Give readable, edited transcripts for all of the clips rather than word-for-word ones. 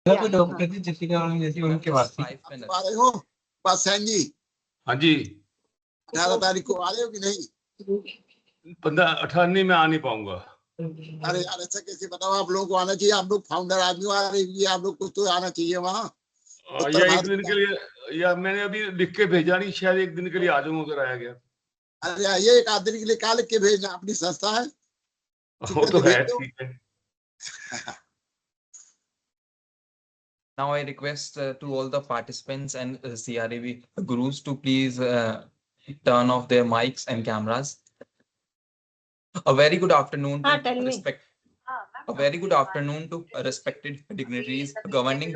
Doctor जी जैसे उनके पास आ रहे हो पासैन जी? हाँ जी, 18 तारीख को आ रहे हो कि नहीं? 18 में आ नहीं पाऊंगा। अरे यार ऐसा कैसे बताओ, आप लोगों को आना चाहिए, आप लोग फाउंडर आदमी हो, आ रहे हैं, आप लोग कुछ तो आना चाहिए वहाँ। या एक दिन के लिए, या मैंने अभी लिख के भेजा नहीं, शायद एक दिन के लिए आ जाऊंगा अगर आया गया। अरे आइए, एक आध दिन के लिए क्या लिख के भेजना, अपनी संस्था है। वो तो है, ठीक है। Now I request to all the participants and CRAV gurus to please turn off their mics and cameras. A very good afternoon to a very good afternoon to respected dignitaries, governing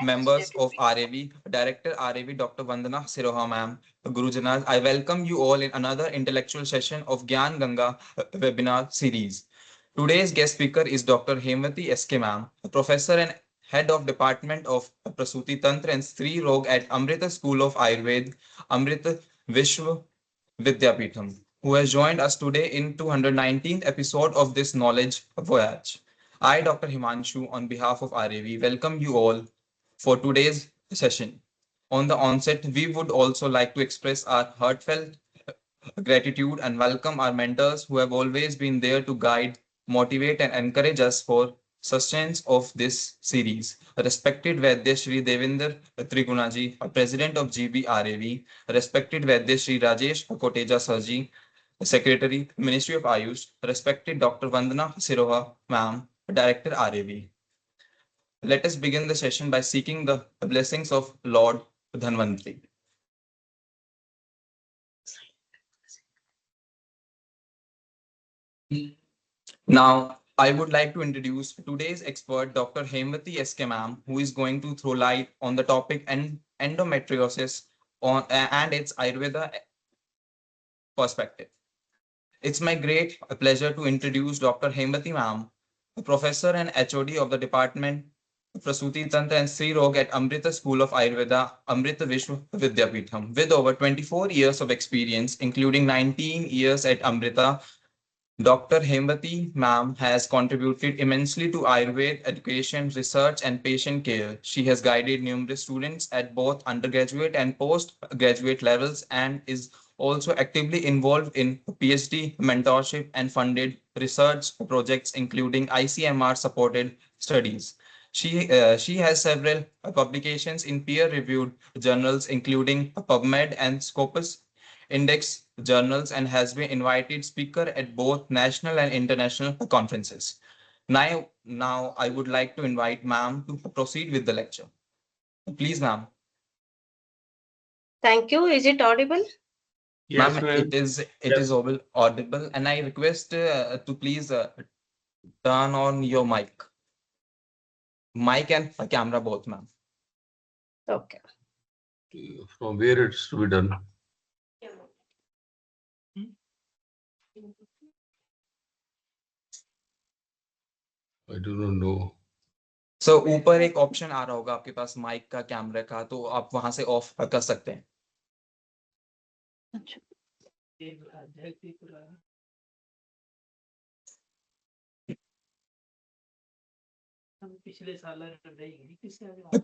members of RAV, Director RAV Dr. Vandana Siroha ma'am, Gurujanas. I welcome you all in another intellectual session of Gyan Ganga webinar series. Today's guest speaker is Dr. HEMAVATHY SK ma'am, a professor and head of Department of Prasuti Tantra and Stree Rog at Amrita School of Ayurveda, Amrita Vishwa Vidyapitham, who has joined us today in 219th episode of this knowledge voyage. I, Dr. Himanshu, on behalf of RAV, welcome you all for today's session. On the onset, we would also like to express our heartfelt gratitude and welcome our mentors who have always been there to guide, motivate, and encourage us for sustenance of this series. Respected Vaidya Shri Devinder Trigunaji, President of GBRAV, respected Vaidya Shri Rajesh Koteja Sarji, Secretary, Ministry of Ayush, respected Dr. Vandana Siroha, Ma'am, Director RAV. Let us begin the session by seeking the blessings of Lord Dhanvantri. Now, I would like to introduce today's expert, Dr. HEMAVATHY SK ma'am, who is going to throw light on the topic endometriosis and its Ayurveda perspective. It's my great pleasure to introduce Dr. HEMAVATHY ma'am, a professor and HOD of the Department of Prasuti Tantra and Stree Rog at Amrita School of Ayurveda, Amrita Vishwa Vidyapitham, with over 24 years of experience, including 19 years at Amrita. Dr. HEMAVATHY ma'am has contributed immensely to Ayurveda education, research, and patient care. She has guided numerous students at both undergraduate and postgraduate levels and is also actively involved in PhD mentorship and funded research projects, including ICMR-supported studies. She has several publications in peer-reviewed journals, including PubMed and Scopus Index journals, and has been invited speaker at both national and international conferences. Now I would like to invite ma'am to proceed with the lecture. Please, ma'am. Thank you. Is it audible? Yes, ma'am, ma'am. it is audible, and I request to please turn on your mic and camera both, ma'am. Okay. From where it's to be done? I do not know. So ऊपर एक option आ रहा होगा आपके पास mic का, camera का, तो आप वहां से ऑफ कर सकते हैं.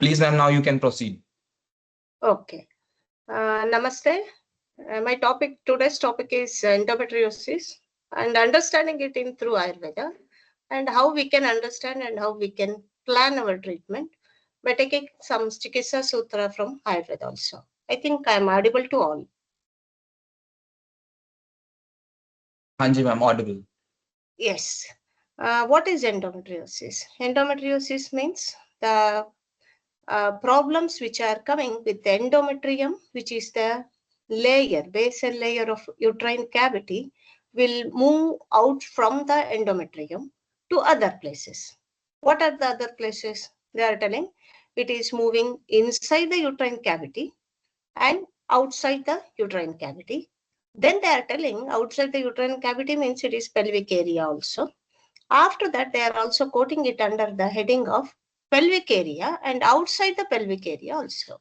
Please, ma'am, now you can proceed. Okay. Namaste. My today's topic is endometriosis and understanding it in through Ayurveda, and how we can understand and how we can plan our treatment by taking some Chikitsa Sutra from Ayurveda also. I think I am audible to all. Hanji, ma'am, audible. Yes. What is endometriosis? Endometriosis means the problems which are coming with the endometrium, which is the basal layer of uterine cavity, will move out from the endometrium to other places. What are the other places? They are telling it is moving inside the uterine cavity and outside the uterine cavity. Then they are telling outside the uterine cavity means it is pelvic area also. After that, they are also quoting it under the heading of pelvic area and outside the pelvic area also.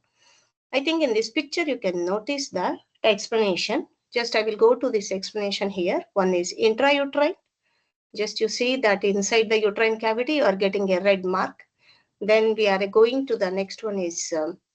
I think in this picture you can notice the explanation. Just I will go to this explanation here. One is intrauterine. Just you see that inside the uterine cavity you are getting a red mark. Then we are going to the next one is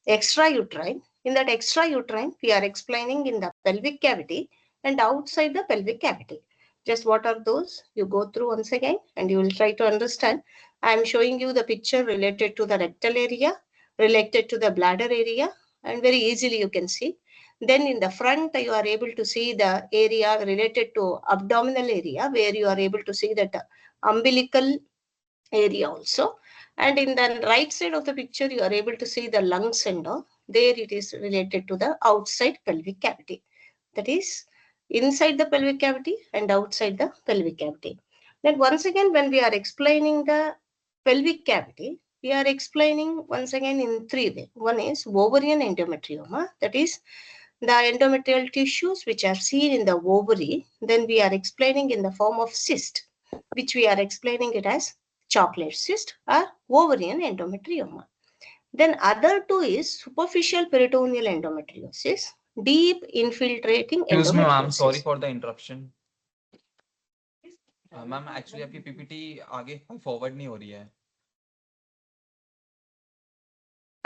extrauterine. In that extrauterine, we are explaining in the pelvic cavity and outside the pelvic cavity. Just what are those? You go through once again and you will try to understand. I am showing you the picture related to the rectal area, related to the bladder area, and very easily you can see. Then in the front, you are able to see the area related to abdominal area, where you are able to see that umbilical area also. And in the right side of the picture, you are able to see the lungs and all. There it is related to the outside pelvic cavity. That is inside the pelvic cavity and outside the pelvic cavity. Then once again, when we are explaining the pelvic cavity, we are explaining once again in three ways. One is ovarian endometrioma, that is the endometrial tissues which are seen in the ovary. Then we are explaining in the form of cyst, which we are explaining it as chocolate cyst or ovarian endometrioma. Then other two is superficial peritoneal endometriosis, deep infiltrating Excuse me, ma'am. endometriosis. Sorry for the interruption. Ma'am actually आपकी PPT आगे forward नहीं हो रही है.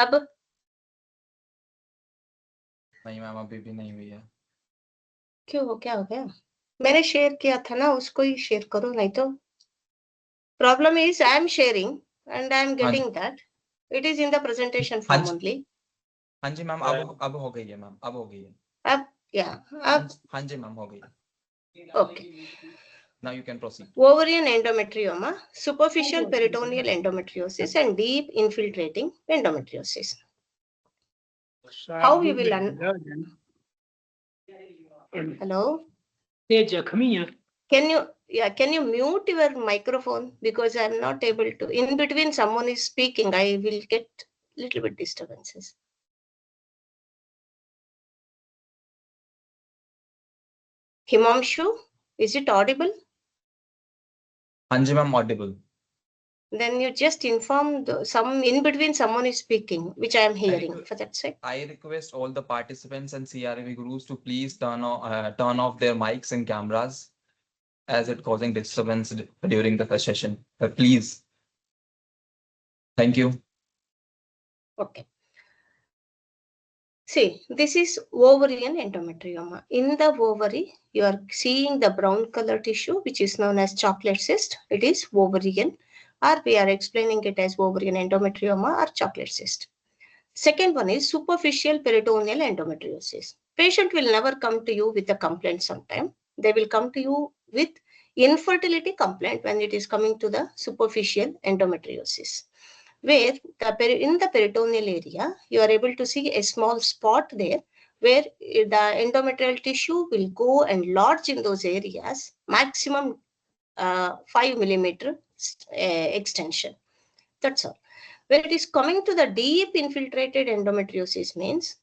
अब नहीं ma'am, अभी भी नहीं हुई है. क्यों, क्या हो गया? मैंने शेयर किया था ना, उसको ही शेयर करो, नहीं तो problem is I am sharing and I am getting that it is in the presentation form only. हाँ जी मैम, अब हो गई है मैम, अब हो गई है. अब अब हाँ जी मैम, हो गई है. Okay. Now you can proceed. Ovarian endometrioma, superficial peritoneal endometriosis, and deep infiltrating endometriosis. How we will Hello? Can you mute your microphone, because I am not able to. In between someone is speaking, I will get little bit disturbances. Himamshu, is it audible? हाँ जी ma'am, audible. Then you just inform some in between someone is speaking, which I am hearing. For that sake, I request all the participants and CRV gurus to please turn off their mics and cameras, as it causing disturbance during the session. Please. Thank you. okay. See, this is ovarian endometrioma. In the ovary, you are seeing the brown color tissue, which is known as chocolate cyst. It is ovarian, or we are explaining it as ovarian endometrioma or chocolate cyst. Second one is superficial peritoneal endometriosis. Patient will never come to you with a complaint sometime. They will come to you with infertility complaint when it is coming to the superficial endometriosis, where in the peritoneal area, you are able to see a small spot there, where the endometrial tissue will go and lodge in those areas, maximum 5 millimeter extension. That's all. When it is coming to the deep infiltrated endometriosis, means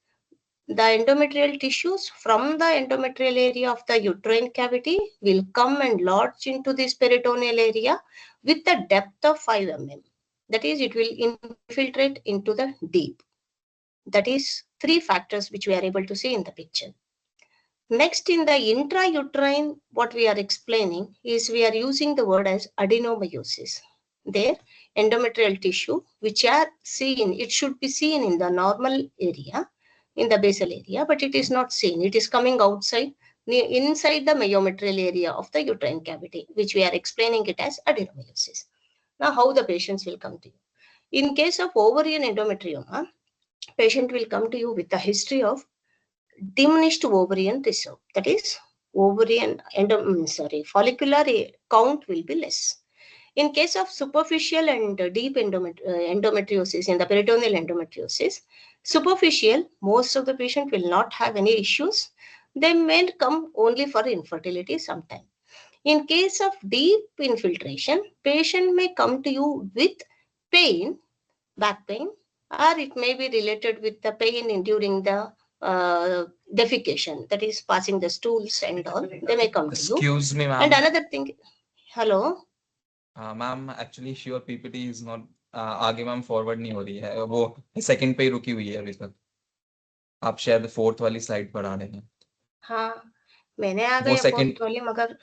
the endometrial tissues from the endometrial area of the uterine cavity will come and lodge into this peritoneal area with a depth of 5 mm. That is, it will infiltrate into the deep. That is 3 factors which we are able to see in the picture. Next, in the intrauterine, what we are explaining is we are using the word as adenomyosis. There, endometrial tissue, which are seen, it should be seen in the normal area, in the basal area, but it is not seen. It is coming outside, inside the myometrial area of the uterine cavity, which we are explaining it as adenomyosis. Now, how the patients will come to you? In case of ovarian endometrioma, patient will come to you with a history of diminished ovarian reserve. That is, ovarian follicular count will be less. In case of superficial and deep endometriosis, in the peritoneal endometriosis, superficial, most of the patient will not have any issues. They may come only for infertility sometime. In case of deep infiltration, patient may come to you with pain, back pain, or it may be related with the pain during the defecation, that is passing the stools and all. They may come to you. Excuse me, ma'am. And another thing, hello. Ma'am actually sure PPT is not आगे ma'am forward नहीं हो रही है, वो second पे ही रुकी हुई है अभी तक. आप शायद फोर्थ वाली स्लाइड पर आ रहे हैं. हाँ, मैंने आ गया फोर्थ वाली, मगर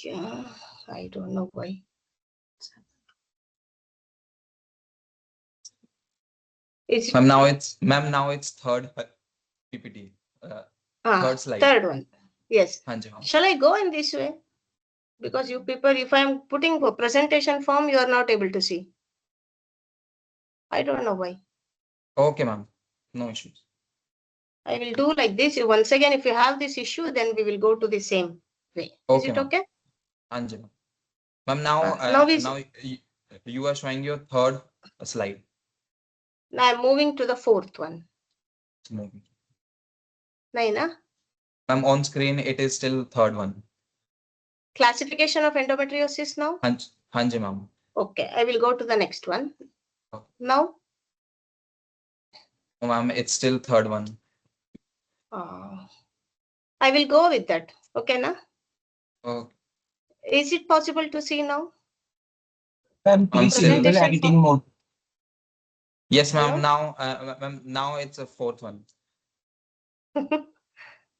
क्या, I don't know why. Is it, now it's third PPT. Third slide. third one? Yes. हाँ जी, ma'am. Shall I go in this way? Because you people, if I'm putting a presentation form, you are not able to see. I don't know why. Okay, ma'am. No issues. I will do like this. Once again, if you have this issue, then we will go to the same way. Okay, Is it ma'am. okay? हाँ जी, ma'am. Ma'am, now Now you are showing your third slide. Now I'm moving to the fourth one. It's moving. Naina, Ma'am, on screen it is still third one. classification of endometriosis now. हाँ जी, ma'am. Okay, I will go to the next one. Okay. Now, Oh, ma'am, it's still third one. I will go with that. Okay, na? Okay. Is it possible to see now? Ma'am, please enable Presentation editing mode. Yes, ma'am. Hello? Now it's a fourth one.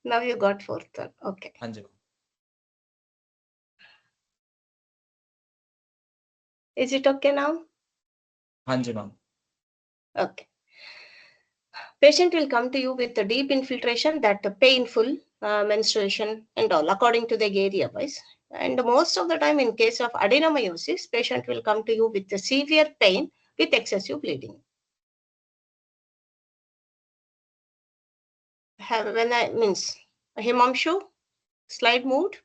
Now you got fourth one. Okay. हाँ जी, ma'am. Is it okay now? हाँ जी, ma'am. Okay. Patient will come to you with a deep infiltration, that painful menstruation and all, according to the area wise. And most of the time, in case of adenomyosis, patient will come to you with a severe pain with excessive bleeding. When I means Himamshu, slide moved.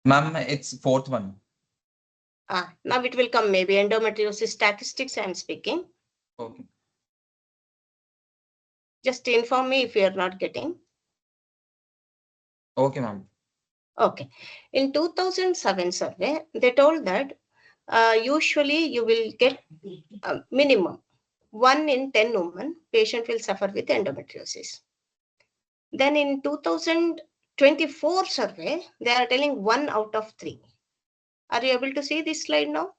Ma'am, it's fourth one. Now it will come maybe endometriosis statistics I am speaking. Okay. Just inform me if you are not getting. Okay, ma'am. Okay. In 2007 survey, they told that usually you will get minimum 1 in 10 women patient will suffer with endometriosis. Then in 2024 survey, they are telling 1 out of 3. Are you able to see this slide now?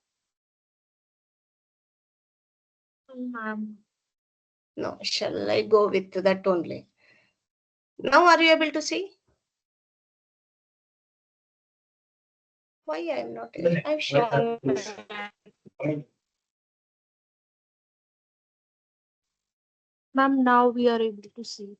No, shall I go with that only? Now are you able to see? Why I am not able? I'm sure. Ma'am, now we are able to see.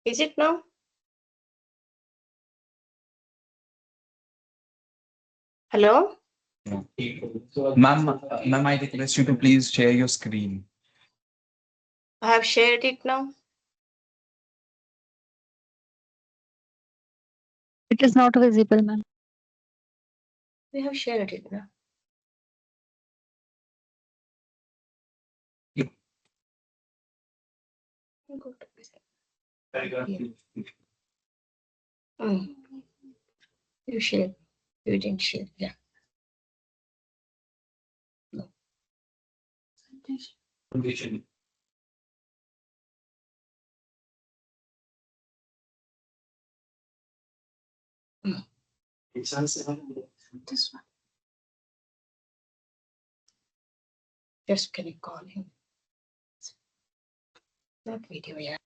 Is it now? Hello? Ma'am, I request you to please share your screen. I have shared it now. It is not visible, ma'am. We have shared it now. Go to present. You shared. You didn't share. Yeah. No. This one. Just can you call him? That video, yeah.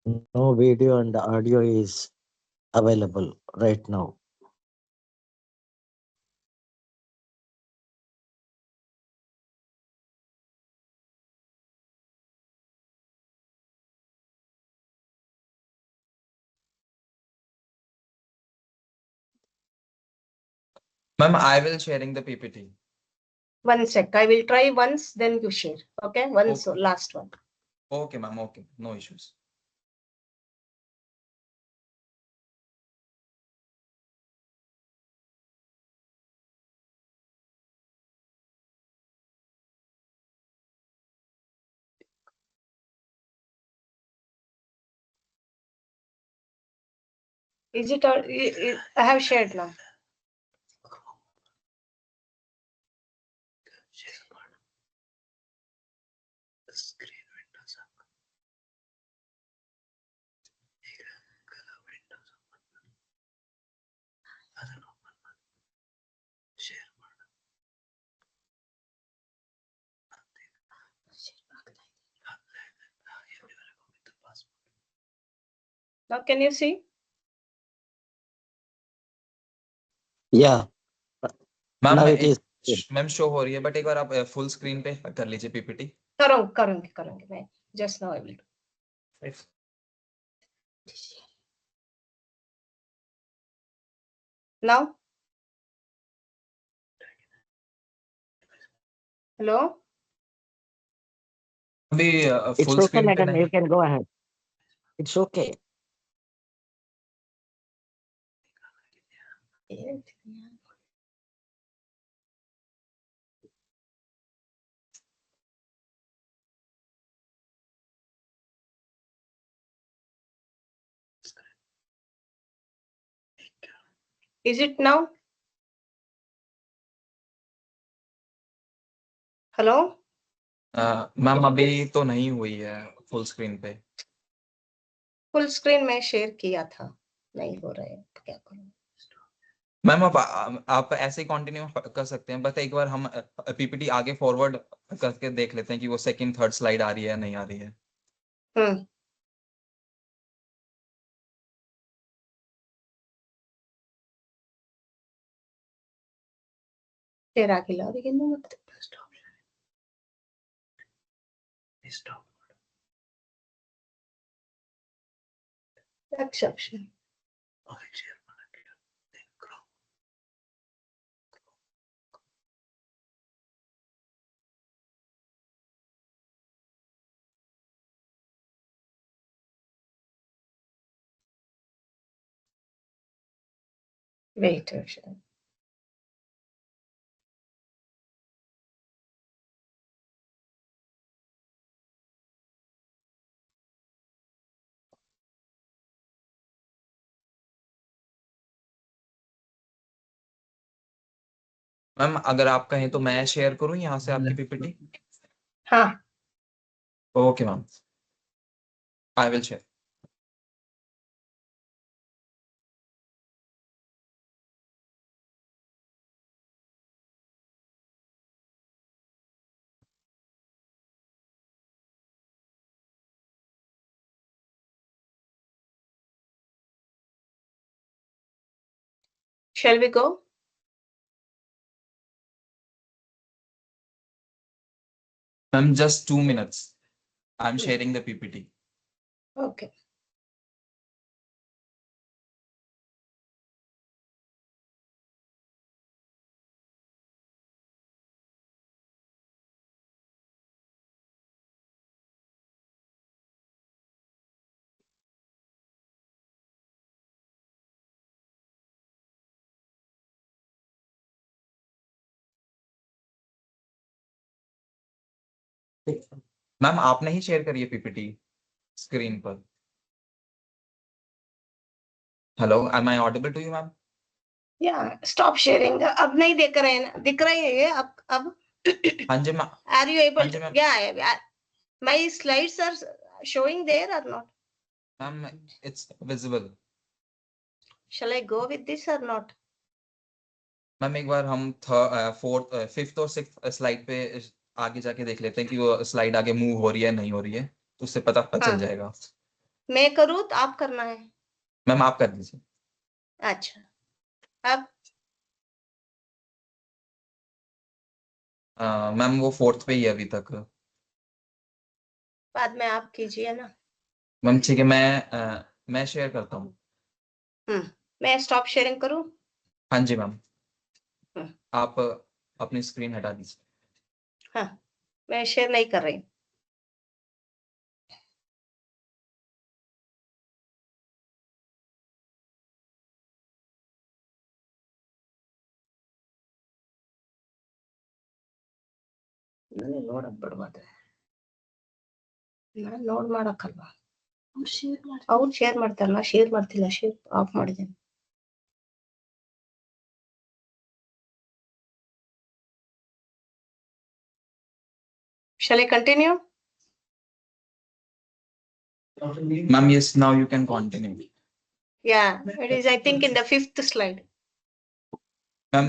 No video and audio is available right now. Ma'am, I will sharing the PPT. 1 sec. I will try once, then you share. Okay, once, Okay. last one. Okay, ma'am. Okay, no issues. Is it all? I have shared now. Now can you see? Yeah. Ma'am Now मैं it is. Ma'am show हो रही है but एक बार आप full screen पे कर लीजिए PPT करूंगी मैं. Just now I will do. Now? Hello? अभी It's फुल okay, स्क्रीन पे madam. नहीं. You can go ahead. It's okay. Is it now? Hello? Ma'am अभी तो नहीं हुई है फुल स्क्रीन पे. फुल स्क्रीन में शेयर किया था. नहीं हो रहा है. क्या करूं? मैम आप ऐसे ही कंटिन्यू कर सकते हैं बट एक बार हम पीपीटी आगे फॉरवर्ड करके देख लेते हैं कि वो सेकंड थर्ड स्लाइड आ रही है या नहीं आ रही है. शेयर आगे ला रही है ना. Exception. Wait a second. Ma'am अगर आप कहें तो मैं शेयर करूं यहाँ से आपकी पीपीटी. हाँ. Okay ma'am, I will share. Shall we go? Ma'am just 2 minutes. I am sharing the PPT. Okay. Ma'am आपने ही शेयर करी है पीपीटी स्क्रीन पर. Hello, am I audible to you ma'am? Yeah. Stop sharing. अब नहीं दिख रहे हैं. दिख रहे हैं ये अब. हाँ जी मैम. Are you able हाँ जी to? Ma'am. Yeah. My slides are showing there or not? Ma'am it's visible. Shall I go with this or not? Ma'am एक बार हम फोर्थ फिफ्थ और सिक्स्थ स्लाइड पे आगे जाके देख लेते हैं कि वो स्लाइड आगे मूव हो रही है नहीं हो रही है, तो उससे पता चल हाँ. जाएगा. मैं करूँ तो आप करना है? मैम आप कर दीजिए। अच्छा, अब मैम वो 4th पे ही है अभी तक। बाद में आप कीजिए ना। मैम ठीक है, मैं शेयर करता हूँ। मैं स्टॉप शेयरिंग करूँ? हाँ जी मैम, हम्म। आप अपनी स्क्रीन हटा दीजिए। हाँ, मैं शेयर नहीं कर रही। ನಾನು ನೋಡ್ ಹಾಕ್ಬಿಡು ಮತ್ತೆ. ನಾನು ನೋಡ್ ಮಾಡಕ್ಕಲ್ವಾ, ಅವ್ರು ಶೇರ್ ಮಾಡ್ತಾರಲ್ಲ, ಶೇರ್ ಮಾಡ್ತಿಲ್ಲ, ಶೇರ್ ಆಫ್ ಮಾಡಿದ್ದೇನೆ. Shall I continue? Ma'am, yes, now you can continue. Yeah, it is, I think, in the 5th slide. Ma'am,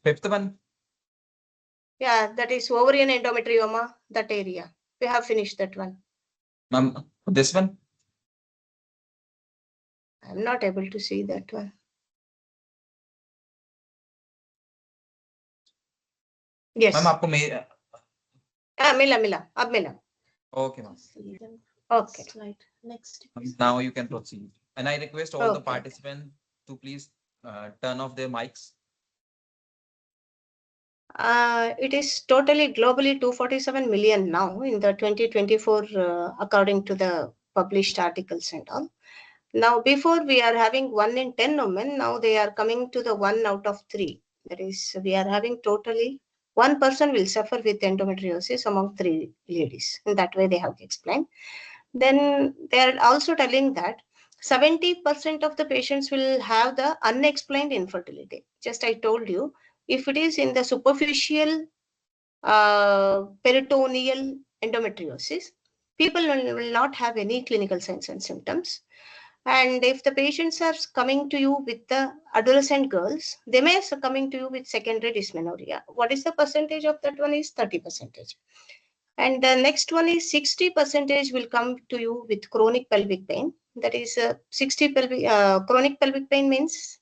5th one? Yeah, that is ovarian endometrioma, that area. We have finished that one. Ma'am, this one? I'm not able to see that one. Yes. Ma'am, आपको मिला, अब मिला. Okay, ma'am. Okay. Slide. Next. Now you can proceed. And I request all the Okay. participants to please turn off their mics. It is totally globally 247 million now in the 2024, according to the published articles and all. Now, before we are having 1 in 10 women, now they are coming to the 1 out of 3. That is, we are having totally 1 person will suffer with endometriosis among 3 ladies. In that way, they have explained. Then they are also telling that 70% of the patients will have the unexplained infertility. Just I told you, if it is in the superficial peritoneal endometriosis, people will not have any clinical signs and symptoms. And if the patients are coming to you with the adolescent girls, they may be coming to you with secondary dysmenorrhea. What is the percentage of that one? Is 30%. And the next one is 60% will come to you with chronic pelvic pain. That is 60 chronic pelvic pain means,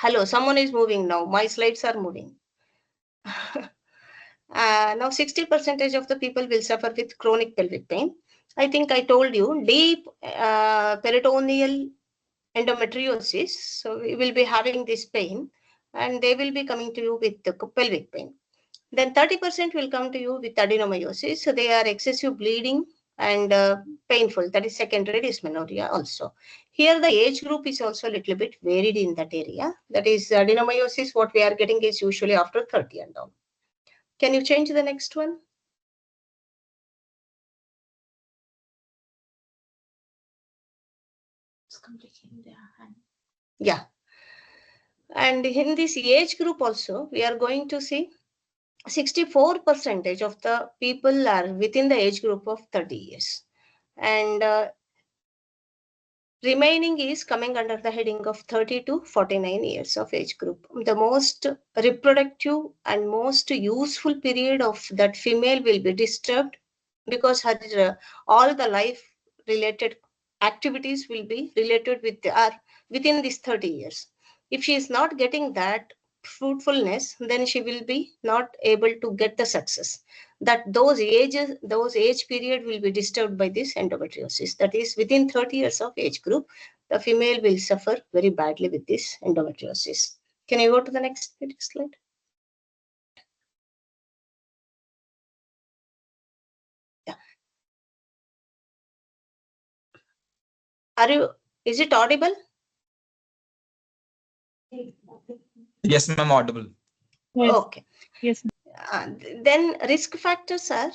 hello, someone is moving now. My slides are moving. Now 60% of the people will suffer with chronic pelvic pain. I think I told you deep peritoneal endometriosis. So we will be having this pain and they will be coming to you with the pelvic pain. Then 30% will come to you with adenomyosis. So they are excessive bleeding and painful. That is secondary dysmenorrhea also. Here the age group is also a little bit varied in that area. That is adenomyosis, what we are getting is usually after 30 and down. Can you change the next one? It's completely in their hand. Yeah. And in this age group also, we are going to see 64% of the people are within the age group of 30 years. And remaining is coming under the heading of 30 to 49 years of age group. The most reproductive and most useful period of that female will be disturbed because her all the life related activities will be related with within these 30 years. If she is not getting that fruitfulness, then she will be not able to get the success. That those age period will be disturbed by this endometriosis. That is, within 30 years of age group, the female will suffer very badly with this endometriosis. Can you go to the next slide? Yeah. Is it audible? Yes, ma'am, audible. Yes. Okay. Yes. Then risk factors are,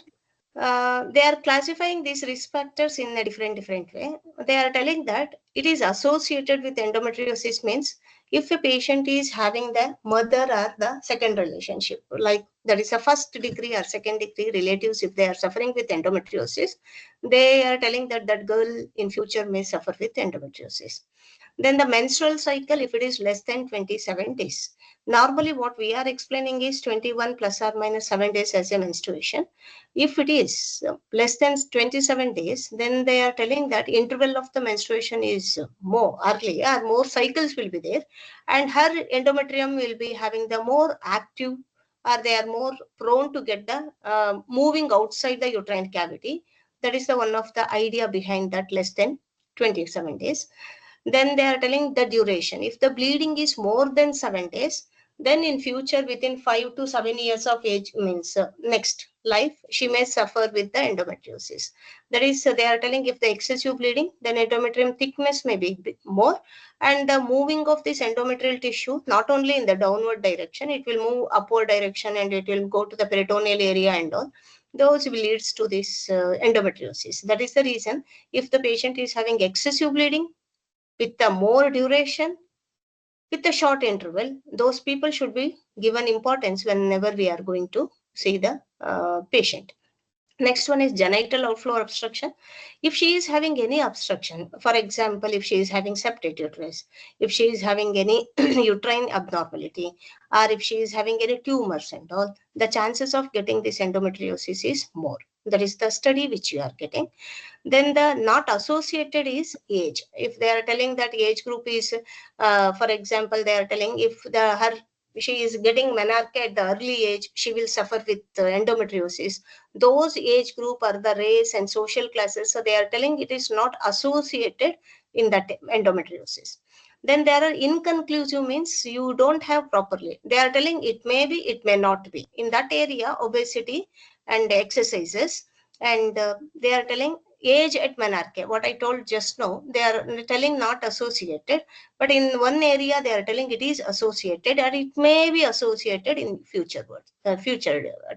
they are classifying these risk factors in a different way. They are telling that it is associated with endometriosis means if a patient is having the mother or the second relationship, like that is a first degree or second degree relatives, if they are suffering with endometriosis, they are telling that that girl in future may suffer with endometriosis. Then the menstrual cycle, if it is less than 27 days. Normally what we are explaining is 21 plus or minus 7 days as a menstruation. If it is less than 27 days, then they are telling that interval of the menstruation is more early, or more cycles will be there, and her endometrium will be having the more active, or they are more prone to get the moving outside the uterine cavity. That is the one of the idea behind that less than 27 days. Then they are telling the duration. If the bleeding is more than 7 days, then in future within 5 to 7 years of age, means next life, she may suffer with the endometriosis. That is, they are telling if the excessive bleeding, then endometrium thickness may be more, and the moving of this endometrial tissue, not only in the downward direction, it will move upward direction, and it will go to the peritoneal area and all. Those leads to this endometriosis. That is the reason, if the patient is having excessive bleeding with the more duration, with a short interval, those people should be given importance whenever we are going to see the patient. Next one is genital outflow obstruction. If she is having any obstruction, for example, if she is having septate uterus, if she is having any uterine abnormality, or if she is having any tumors and all, the chances of getting this endometriosis is more. That is the study which you are getting. Then the not associated is age. If they are telling that age group is, for example, they are telling if she is getting menarche at the early age, she will suffer with endometriosis. Those age group are the race and social classes. So they are telling it is not associated in that endometriosis. Then there are inconclusive, means you don't have properly. They are telling it may be, it may not be. In that area, obesity and exercises, and they are telling age at menarche. What I told just now, they are telling not associated, but in one area they are telling it is associated, and it may be associated in future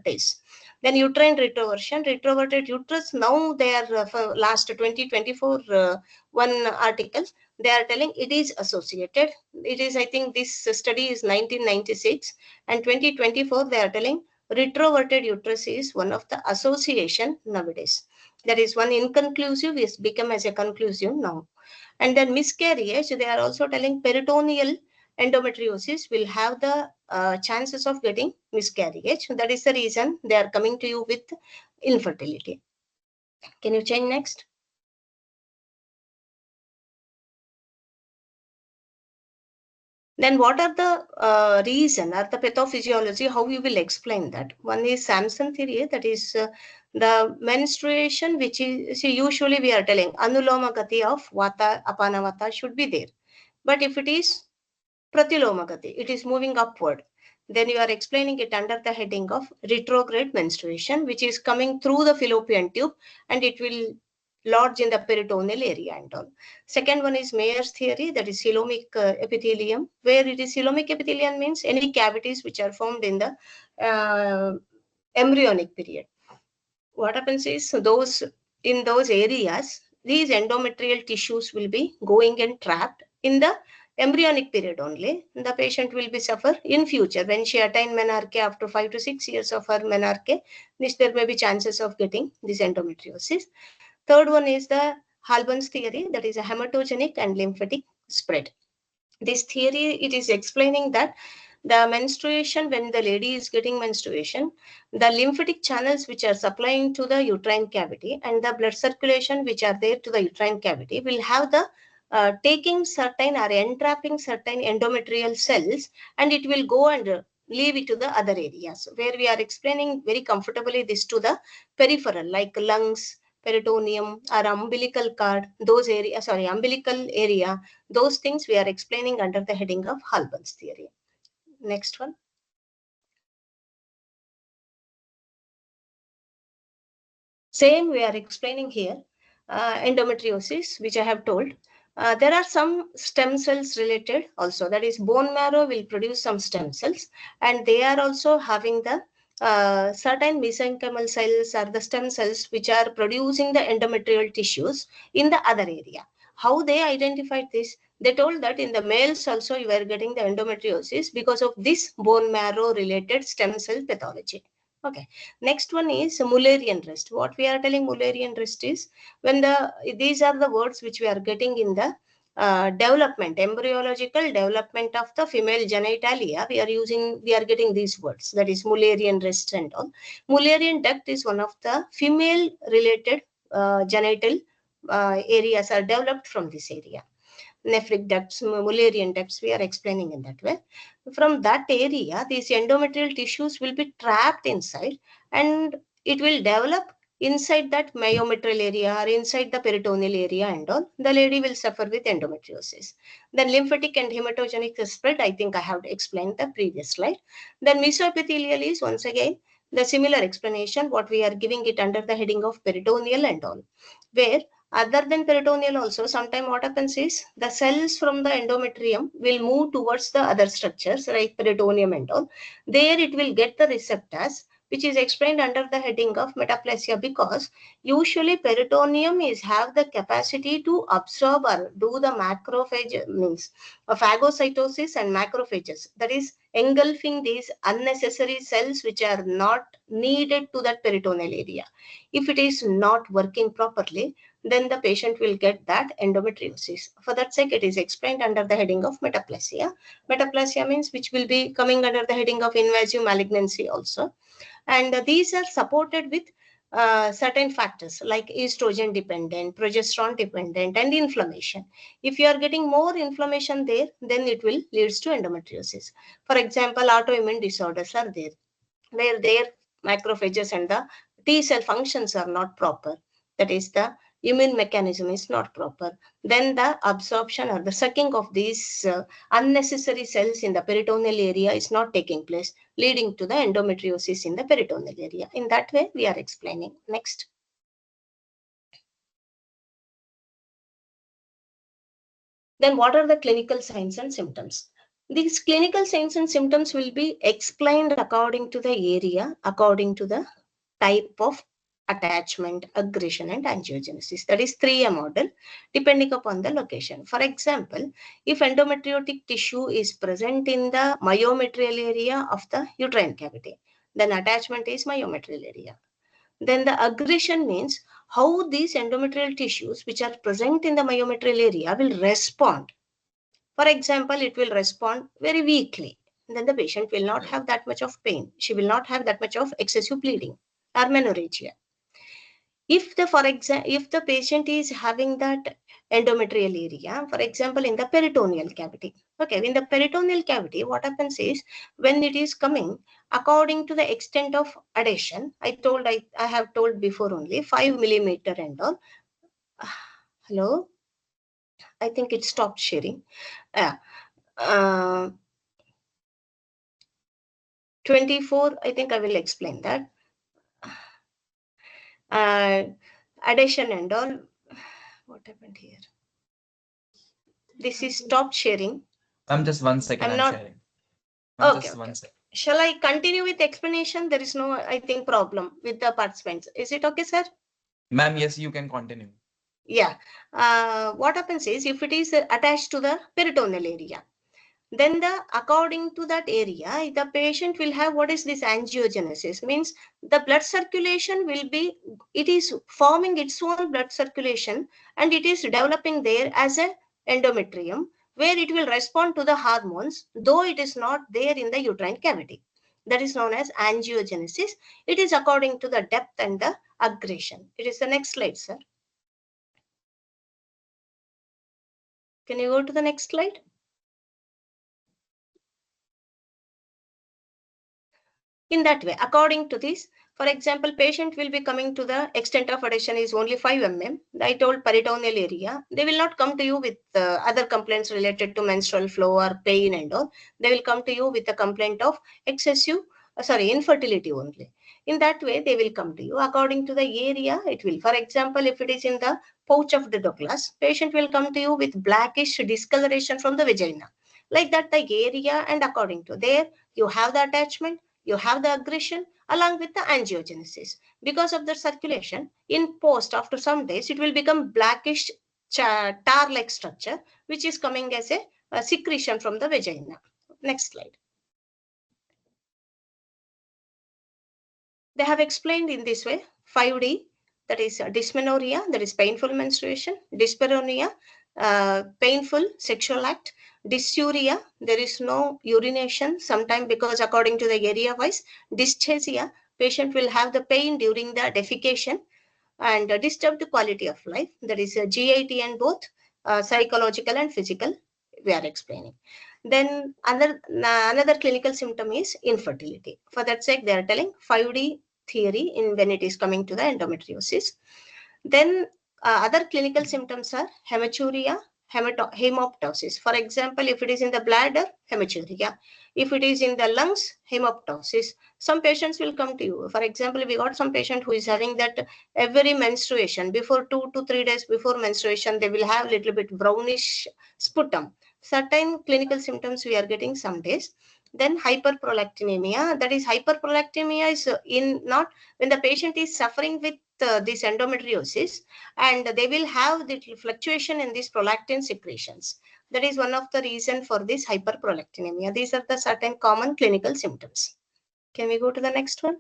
days. Then uterine retroversion, retroverted uterus. Now they are for last 2024 one article, they are telling it is associated. It is, I think this study is 1996, and 2024 they are telling retroverted uterus is one of the association nowadays. That is one inconclusive is become as a conclusive now. And then miscarriage, they are also telling peritoneal endometriosis will have the chances of getting miscarriage. That is the reason they are coming to you with infertility. Can you change next? Then what are the reason or the pathophysiology, how we will explain that? One is Samson theory, that is the menstruation, which is usually we are telling anuloma gati of vata, apana vata should be there. But if it is pratiloma gati, it is moving upward, then you are explaining it under the heading of retrograde menstruation, which is coming through the fallopian tube, and it will lodge in the peritoneal area and all. Second one is Mayer's theory, that is coelomic epithelium, where it is coelomic epithelium means any cavities which are formed in the embryonic period. What happens is in those areas, these endometrial tissues will be going and trapped in the embryonic period only. The patient will be suffer in future when she attain menarche after 5 to 6 years of her menarche, which there may be chances of getting this endometriosis. Third one is the Halban's theory, that is a hematogenic and lymphatic spread. This theory, it is explaining that the menstruation, when the lady is getting menstruation, the lymphatic channels which are supplying to the uterine cavity and the blood circulation which are there to the uterine cavity will have the taking certain or entrapping certain endometrial cells, and it will go and leave it to the other areas, where we are explaining very comfortably this to the peripheral, like lungs, peritoneum, or umbilical cord, those areas, umbilical area, those things we are explaining under the heading of Halban's theory. Next one. Same we are explaining here, endometriosis, which I have told. There are some stem cells related also, that is bone marrow will produce some stem cells, and they are also having the certain mesenchymal cells or the stem cells which are producing the endometrial tissues in the other area. How they identified this? They told that in the males also you are getting the endometriosis because of this bone marrow related stem cell pathology. Okay. Next one is Mullerian rest. What we are telling Mullerian rest is when these are the words which we are getting in the development, embryological development of the female genitalia, we are getting these words, that is Mullerian rest and all. Mullerian duct is one of the female related genital areas are developed from this area. Nephric ducts, Mullerian ducts, we are explaining in that way. From that area, these endometrial tissues will be trapped inside and it will develop inside that myometrial area or inside the peritoneal area and all. The lady will suffer with endometriosis. Then lymphatic and hematogenic spread, I think I have explained the previous slide. Then mesoepithelial is once again the similar explanation, what we are giving it under the heading of peritoneal and all, where other than peritoneal also, sometimes what happens is the cells from the endometrium will move towards the other structures like peritoneum and all. There it will get the receptors, which is explained under the heading of metaplasia, because usually peritoneum is have the capacity to absorb or do the macrophage, means phagocytosis and macrophages, that is engulfing these unnecessary cells which are not needed to that peritoneal area. If it is not working properly, then the patient will get that endometriosis. For that sake, it is explained under the heading of metaplasia. Metaplasia means which will be coming under the heading of invasive malignancy also. And these are supported with certain factors like estrogen dependent, progesterone dependent, and inflammation. If you are getting more inflammation there, then it will leads to endometriosis. For example, autoimmune disorders are there, where their macrophages and the T cell functions are not proper. That is, the immune mechanism is not proper. Then the absorption or the sucking of these unnecessary cells in the peritoneal area is not taking place, leading to the endometriosis in the peritoneal area. In that way, we are explaining. Next. Then what are the clinical signs and symptoms? These clinical signs and symptoms will be explained according to the area, according to the type of attachment, aggression, and angiogenesis. That is 3A model, depending upon the location. For example, if endometriotic tissue is present in the myometrial area of the uterine cavity, then attachment is myometrial area. Then the aggression means how these endometrial tissues which are present in the myometrial area will respond. For example, it will respond very weakly. Then the patient will not have that much of pain. She will not have that much of excessive bleeding or menorrhagia. If the patient is having that endometrial area, for example, in the peritoneal cavity. Okay, in the peritoneal cavity, what happens is when it is coming, according to the extent of adhesion, I have told before only 5 millimeter and all. Hello, I think it stopped sharing. 24, I think I will explain that. Adhesion and all. What happened here? This is stopped sharing. I'm just 1 second. I'm not sharing. Okay. 1 second. Shall I continue with explanation? There is no, I think, problem with the participants. Is it okay, sir? Ma'am, yes, you can continue. Yeah. What happens is if it is attached to the peritoneal area, then according to that area, the patient will have what is this angiogenesis, means the blood circulation will be, it is forming its own blood circulation and it is developing there as a endometrium, where it will respond to the hormones, though it is not there in the uterine cavity. That is known as angiogenesis. It is according to the depth and the aggression. It is the next slide, sir. Can you go to the next slide? In that way, according to this, for example, patient will be coming to the extent of adhesion is only 5 mm. I told peritoneal area. They will not come to you with other complaints related to menstrual flow or pain and all. They will come to you with a complaint of infertility only. In that way, they will come to you. According to the area, it will. For example, if it is in the pouch of the Douglas, patient will come to you with blackish discoloration from the vagina. Like that, the area, and according to there, you have the attachment, you have the aggression along with the angiogenesis. Because of the circulation, in post, after some days, it will become blackish tar-like structure, which is coming as a secretion from the vagina. Next slide. They have explained in this way, 5D, that is dysmenorrhea, that is painful menstruation, dyspareunia, painful sexual act. Dysuria, there is no urination, sometimes because according to the area wise. Dyschezia, patient will have the pain during the defecation, and disturbed quality of life. That is a GIT and both psychological and physical we are explaining. Then another clinical symptom is infertility. For that sake, they are telling 5D theory in when it is coming to the endometriosis. Then other clinical symptoms are hematuria, hemoptysis. For example, if it is in the bladder, hematuria. If it is in the lungs, hemoptysis. Some patients will come to you. For example, we got some patient who is having that every menstruation, before 2 to 3 days before menstruation, they will have little bit brownish sputum. Certain clinical symptoms we are getting some days. Then hyperprolactinemia, that is hyperprolactinemia is in not when the patient is suffering with this endometriosis, and they will have the fluctuation in these prolactin secretions. That is one of the reason for this hyperprolactinemia. These are the certain common clinical symptoms. Can we go to the next one?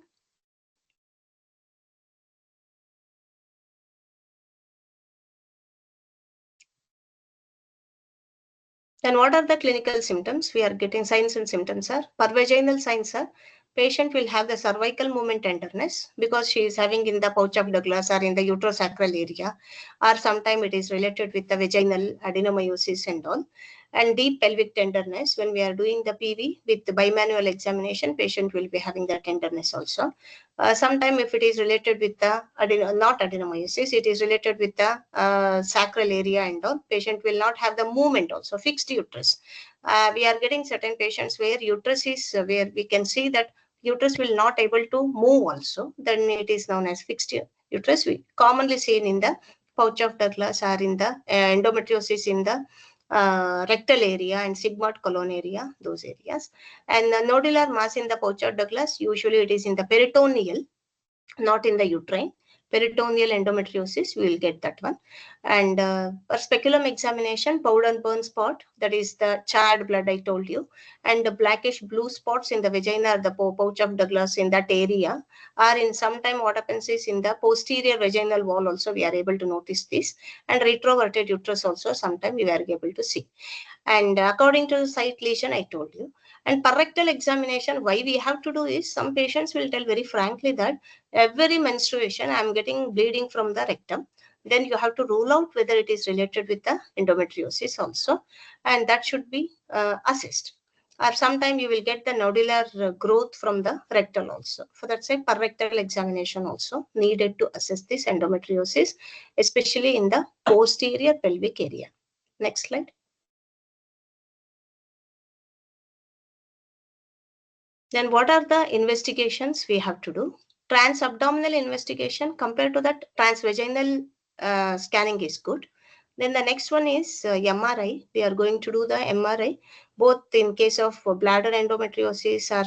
Then what are the clinical symptoms? We are getting signs and symptoms are pervaginal signs are patient will have the cervical movement tenderness because she is having in the pouch of Douglas or in the uterosacral area, or sometime it is related with the vaginal adenomyosis and all. And deep pelvic tenderness, when we are doing the PV with the bimanual examination, patient will be having the tenderness also. Sometime if it is related with the not adenomyosis, it is related with the sacral area and all, patient will not have the movement also, fixed uterus. We are getting certain patients where uterus is where we can see that uterus will not able to move also, then it is known as fixed uterus. We commonly seen in the pouch of Douglas or in the endometriosis in the rectal area and sigmoid colon area, those areas. And the nodular mass in the pouch of Douglas, usually it is in the peritoneal, not in the uterine. Peritoneal endometriosis, we will get that one. And for speculum examination, powder and burn spot, that is the charred blood I told you, and the blackish blue spots in the vagina or the pouch of Douglas in that area, or in sometime what happens is in the posterior vaginal wall also we are able to notice this, and retroverted uterus also sometime we are able to see. And according to the site lesion I told you. And rectal examination, why we have to do is, some patients will tell very frankly that every menstruation I am getting bleeding from the rectum. Then you have to rule out whether it is related with the endometriosis also, and that should be assessed. Or sometime you will get the nodular growth from the rectal also. For that sake, rectal examination also needed to assess this endometriosis, especially in the posterior pelvic area. Next slide. Then what are the investigations we have to do? Transabdominal investigation compared to that transvaginal scanning is good. Then the next one is MRI. We are going to do the MRI, both in case of bladder endometriosis or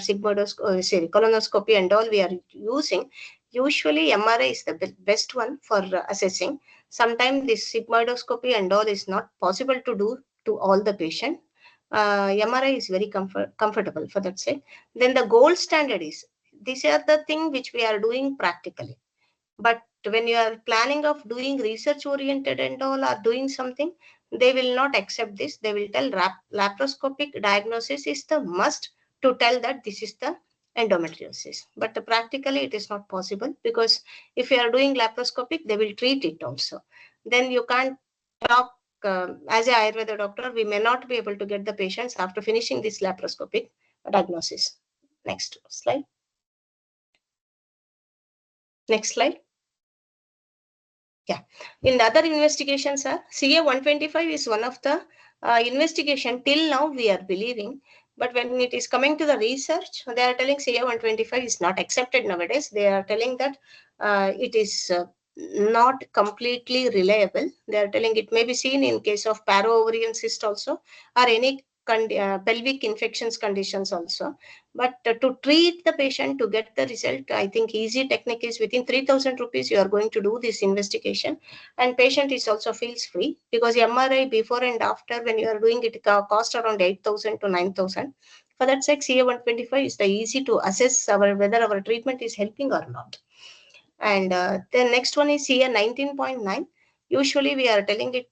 colonoscopy and all we are using. Usually MRI is the best one for assessing. Sometimes this sigmoidoscopy and all is not possible to do to all the patient. MRI is very comfortable for that sake. Then the gold standard is, these are the thing which we are doing practically. But when you are planning of doing research oriented and all or doing something, they will not accept this. They will tell laparoscopic diagnosis is the must to tell that this is the endometriosis. But practically it is not possible, because if you are doing laparoscopic, they will treat it also. Then you can't talk as a Ayurveda doctor, we may not be able to get the patients after finishing this laparoscopic diagnosis. Next slide. Next slide. Yeah. In the other investigations, CA 125 is one of the investigation till now we are believing. But when it is coming to the research, they are telling CA 125 is not accepted nowadays. They are telling that it is not completely reliable. They are telling it may be seen in case of para-ovarian cyst also, or any pelvic infections conditions also. But to treat the patient to get the result, I think easy technique is within 3,000 rupees you are going to do this investigation, and patient is also feels free, because MRI before and after when you are doing it cost around 8,000 to 9,000. For that sake, CA 125 is the easy to assess whether our treatment is helping or not. And the next one is CA 19.9. Usually we are telling it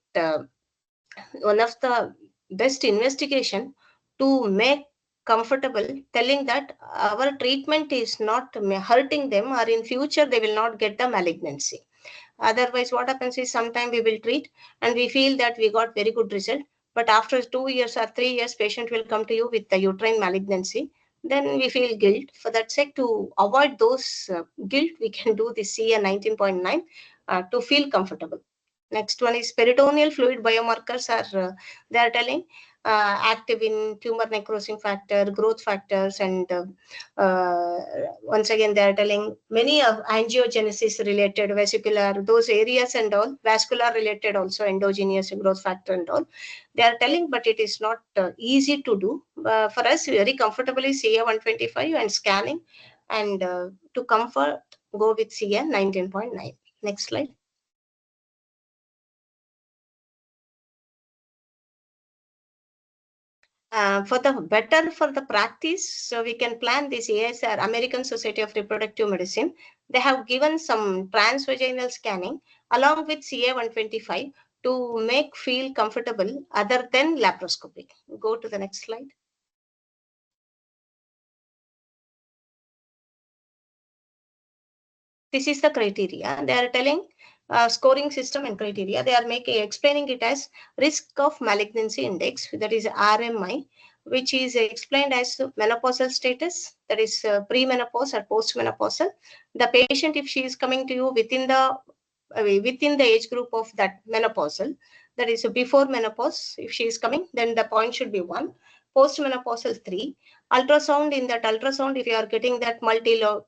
one of the best investigation to make comfortable, telling that our treatment is not hurting them, or in future they will not get the malignancy. Otherwise, what happens is sometimes we will treat and we feel that we got very good result, but after 2 years or 3 years, patient will come to you with the uterine malignancy. Then we feel guilt. For that sake, to avoid those guilt, we can do the CA 19.9 to feel comfortable. Next one is peritoneal fluid biomarkers are they are telling active in tumor necrosing factor, growth factors, and once again they are telling many of angiogenesis related, vesicular, those areas and all, vascular related also, endogenous growth factor and all. They are telling, but it is not easy to do. For us, very comfortably CA 125 and scanning, and to comfort, go with CA 19.9. Next slide. For the practice, so we can plan this ASR, American Society of Reproductive Medicine. They have given some transvaginal scanning along with CA 125 to make feel comfortable other than laparoscopy. Go to the next slide. This is the criteria. They are telling scoring system and criteria. They are explaining it as risk of malignancy index, that is RMI, which is explained as menopausal status, that is premenopause or postmenopausal. The patient, if she is coming to you within the age group of that menopausal, that is before menopause, if she is coming, then the point should be 1. Postmenopausal 3. Ultrasound, in that ultrasound, if you are getting that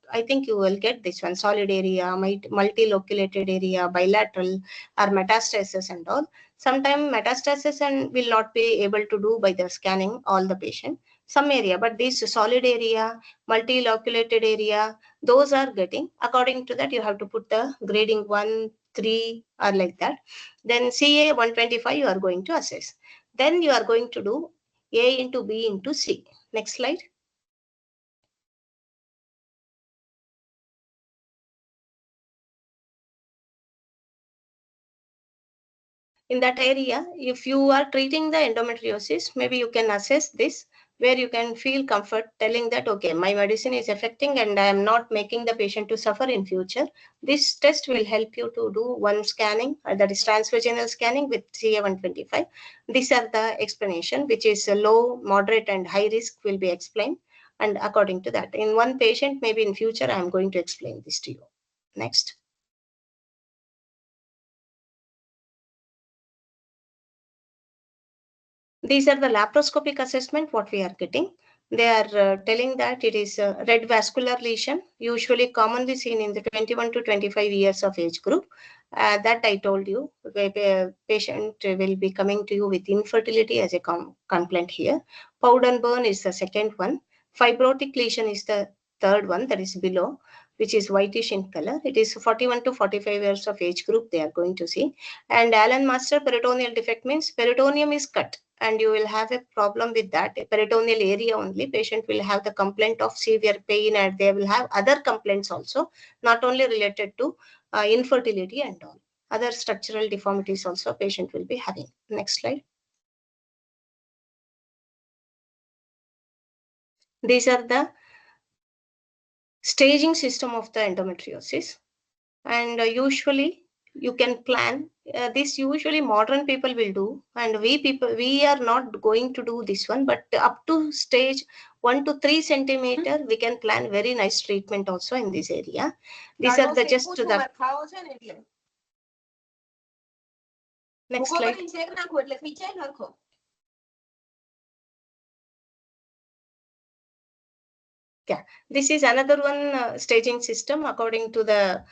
I think you will get this one, solid area, multiloculated area, bilateral, or metastasis and all. Sometimes metastasis and will not be able to do by the scanning all the patient, some area, but this solid area, multiloculated area, those are getting. According to that, you have to put the grading 1, 3, or like that. Then CA 125 you are going to assess. Then you are going to do A into B into C. Next slide. In that area, if you are treating the endometriosis, maybe you can assess this, where you can feel comfort telling that, okay, my medicine is affecting and I am not making the patient to suffer in future. This test will help you to do one scanning, that is transvaginal scanning with CA 125. These are the explanation, which is low, moderate, and high risk will be explained. And according to that, in one patient, maybe in future, I am going to explain this to you. Next. These are the laparoscopic assessment, what we are getting. They are telling that it is a red vascular lesion, usually commonly seen in the 21 to 25 years of age group. That I told you, the patient will be coming to you with infertility as a complaint here. Powder burn is the second one. Fibrotic lesion is the third one, that is below, which is whitish in color. It is 41 to 45 years of age group they are going to see. And Allen-Master peritoneal defect means peritoneum is cut, and you will have a problem with that peritoneal area only. Patient will have the complaint of severe pain, and they will have other complaints also, not only related to infertility and all. Other structural deformities also patient will be having. Next slide. These are the staging system of the endometriosis, and usually you can plan this. Usually modern people will do, and we are not going to do this one, but up to stage 1 to 3 centimeter we can plan very nice treatment also in this area. These are the just the next slide. Yeah, this is another one staging system according to the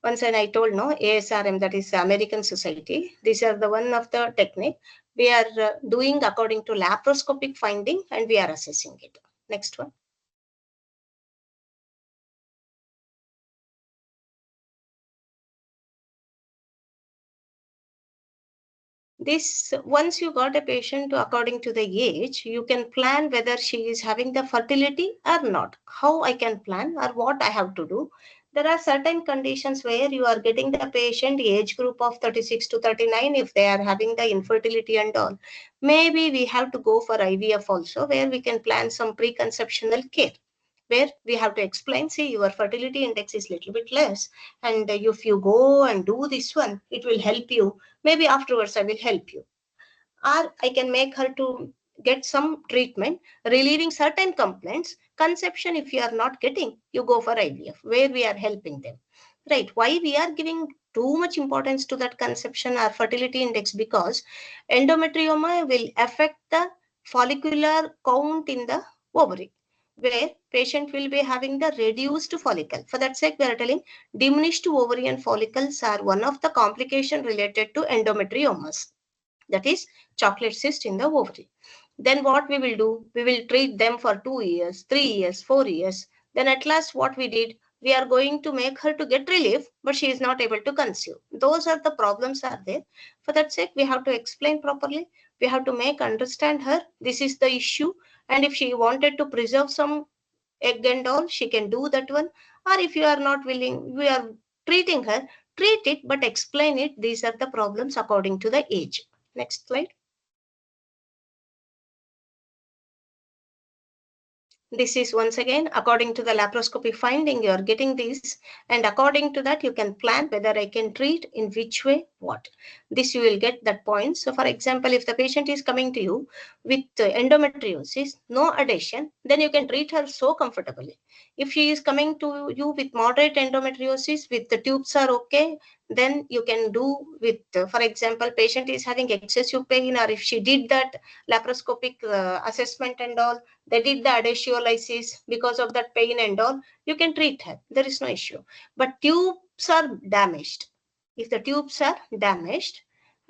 once I told no ASRM, that is American Society. These are the one of the technique we are doing according to laparoscopic finding, and we are assessing it. Next one. This, once you got a patient according to the age, you can plan whether she is having the fertility or not. How I can plan or what I have to do. There are certain conditions where you are getting the patient age group of 36 to 39, if they are having the infertility and all. Maybe we have to go for IVF also, where we can plan some preconceptional care, where we have to explain, see, your fertility index is little bit less, and if you go and do this one, it will help you. Maybe afterwards I will help you. Or I can make her to get some treatment relieving certain complaints. Conception, if you are not getting, you go for IVF, where we are helping them. Right? Why we are giving too much importance to that conception or fertility index? Because endometrioma will affect the follicular count in the ovary, where patient will be having the reduced follicle. For that sake, we are telling diminished ovarian follicles are one of the complications related to endometriomas. That is chocolate cyst in the ovary. Then what we will do? We will treat them for 2 years, 3 years, 4 years. Then at last what we did? We are going to make her to get relief, but she is not able to conceive. Those are the problems are there. For that sake, we have to explain properly. We have to make understand her. This is the issue. And if she wanted to preserve some egg and all, she can do that one. Or if you are not willing, we are treating her, treat it, but explain it. These are the problems according to the age. Next slide. This is once again according to the laparoscopy finding, you are getting this, and according to that you can plan whether I can treat, in which way, what. This you will get that point. So for example, if the patient is coming to you with endometriosis, no adhesion, then you can treat her so comfortably. If she is coming to you with moderate endometriosis, with the tubes are okay, then you can do with, for example, patient is having excessive pain, or if she did that laparoscopic assessment and all, they did the adhesiolysis because of that pain and all, you can treat her. There is no issue. But tubes are damaged. If the tubes are damaged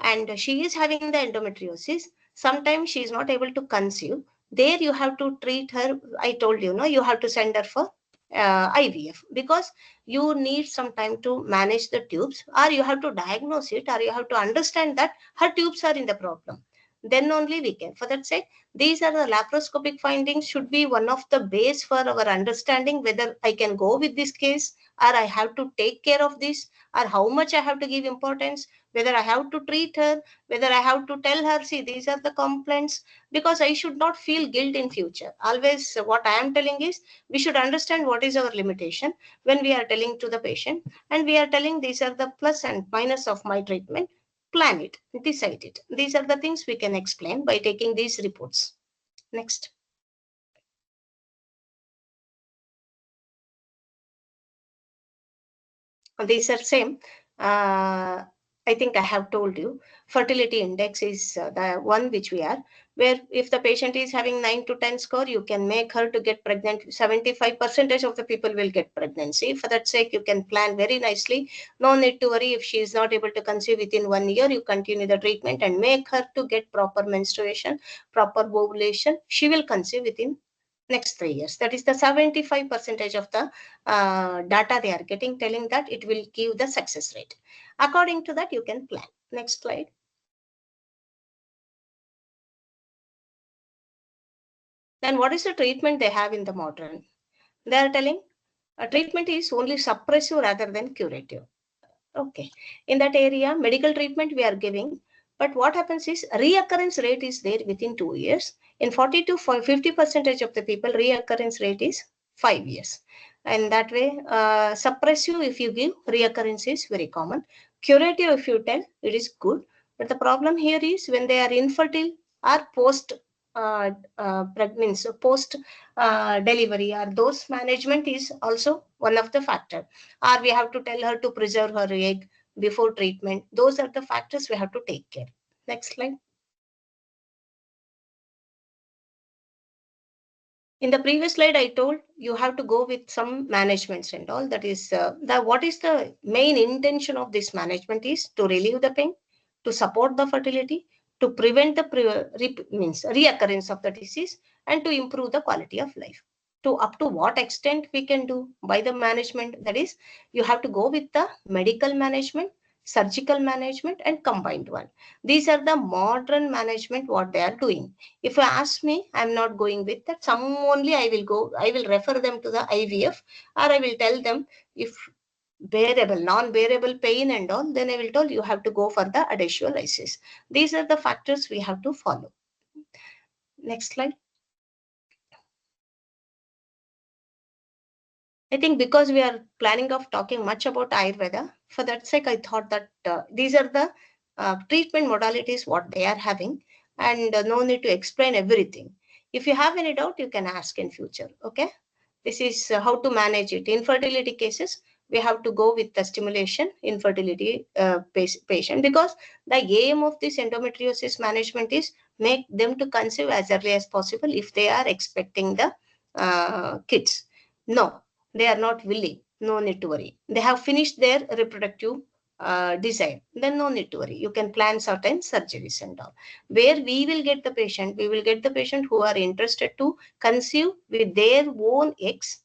and she is having the endometriosis, sometimes she is not able to conceive. There you have to treat her. I told you, no, you have to send her for IVF, because you need some time to manage the tubes, or you have to diagnose it, or you have to understand that her tubes are in the problem. Then only we can. For that sake, these are the laparoscopic findings should be one of the base for our understanding whether I can go with this case, or I have to take care of this, or how much I have to give importance, whether I have to treat her, whether I have to tell her, see, these are the complaints, because I should not feel guilt in future. Always what I am telling is, we should understand what is our limitation when we are telling to the patient, and we are telling these are the plus and minus of my treatment. Plan it, decide it. These are the things we can explain by taking these reports. Next. These are same. I think I have told you, fertility index is the one which we are, where if the patient is having 9 to 10 score, you can make her to get pregnant. 75% of the people will get pregnancy. For that sake, you can plan very nicely. No need to worry if she is not able to conceive within 1 year. You continue the treatment and make her to get proper menstruation, proper ovulation. She will conceive within next 3 years. That is the 75% of the data they are getting, telling that it will give the success rate. According to that, you can plan. Next slide. Then what is the treatment they have in the modern? They are telling a treatment is only suppressive rather than curative. Okay. In that area, medical treatment we are giving, but what happens is reoccurrence rate is there within 2 years. In 40 to 50% of the people, reoccurrence rate is 5 years. And that way, suppressive if you give, reoccurrence is very common. Curative if you tell, it is good. But the problem here is when they are infertile or post pregnancy, post delivery, or those management is also one of the factor. Or we have to tell her to preserve her egg before treatment. Those are the factors we have to take care. Next slide. In the previous slide, I told you have to go with some managements and all. That is what is the main intention of this management is to relieve the pain, to support the fertility, to prevent the reoccurrence of the disease, and to improve the quality of life. To up to what extent we can do by the management, that is, you have to go with the medical management, surgical management, and combined one. These are the modern management what they are doing. If you ask me, I'm not going with that. Some only I will go, I will refer them to the IVF, or I will tell them if bearable, non-bearable pain and all, then I will tell you have to go for the adagio lysis. These are the factors we have to follow. Next slide. I think because we are planning of talking much about Ayurveda, for that sake, I thought that these are the treatment modalities, what they are having, and no need to explain everything. If you have any doubt, you can ask in future. Okay. This is how to manage it. Infertility cases, we have to go with the stimulation infertility patient, because the aim of this endometriosis management is make them to conceive as early as possible if they are expecting the kids. No, they are not willing. No need to worry. They have finished their reproductive desire. Then no need to worry. You can plan certain surgeries and all. Where we will get the patient, we will get the patient who are interested to conceive with their own eggs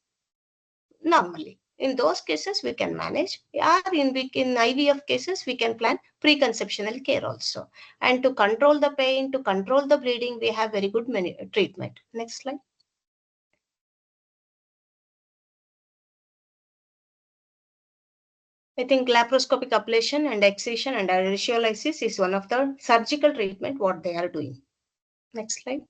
normally. In those cases, we can manage. Or in IVF cases, we can plan preconceptional care also. And to control the pain, to control the bleeding, we have very good treatment. Next slide. I think laparoscopic ablation and excision and radiololysis is one of the surgical treatment what they are doing. Next slide.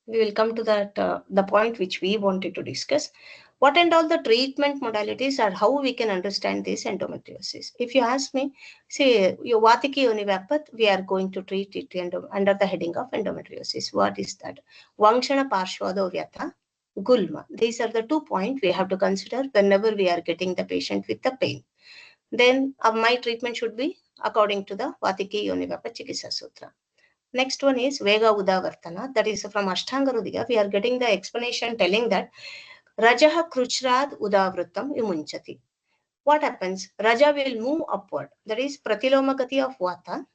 We will come to that the point which we wanted to discuss. What and all the treatment modalities are how we can understand this endometriosis. If you ask me, say your Vatiki Univapath, we are going to treat it under the heading of endometriosis. What is that? Vangshana Parshvadovyata, Gulma. These are the 2 points we have to consider whenever we are getting the patient with the pain. Then my treatment should be according to the Vatiki Univapath Chikitsa Sutra. Next one is Vega Udavartana. That is from Ashtanga Hridaya. We are getting the explanation telling that Rajaha Kruchrad Udavritam Imunchati. What happens? Raja will move upward. That is Pratilomagati of Vata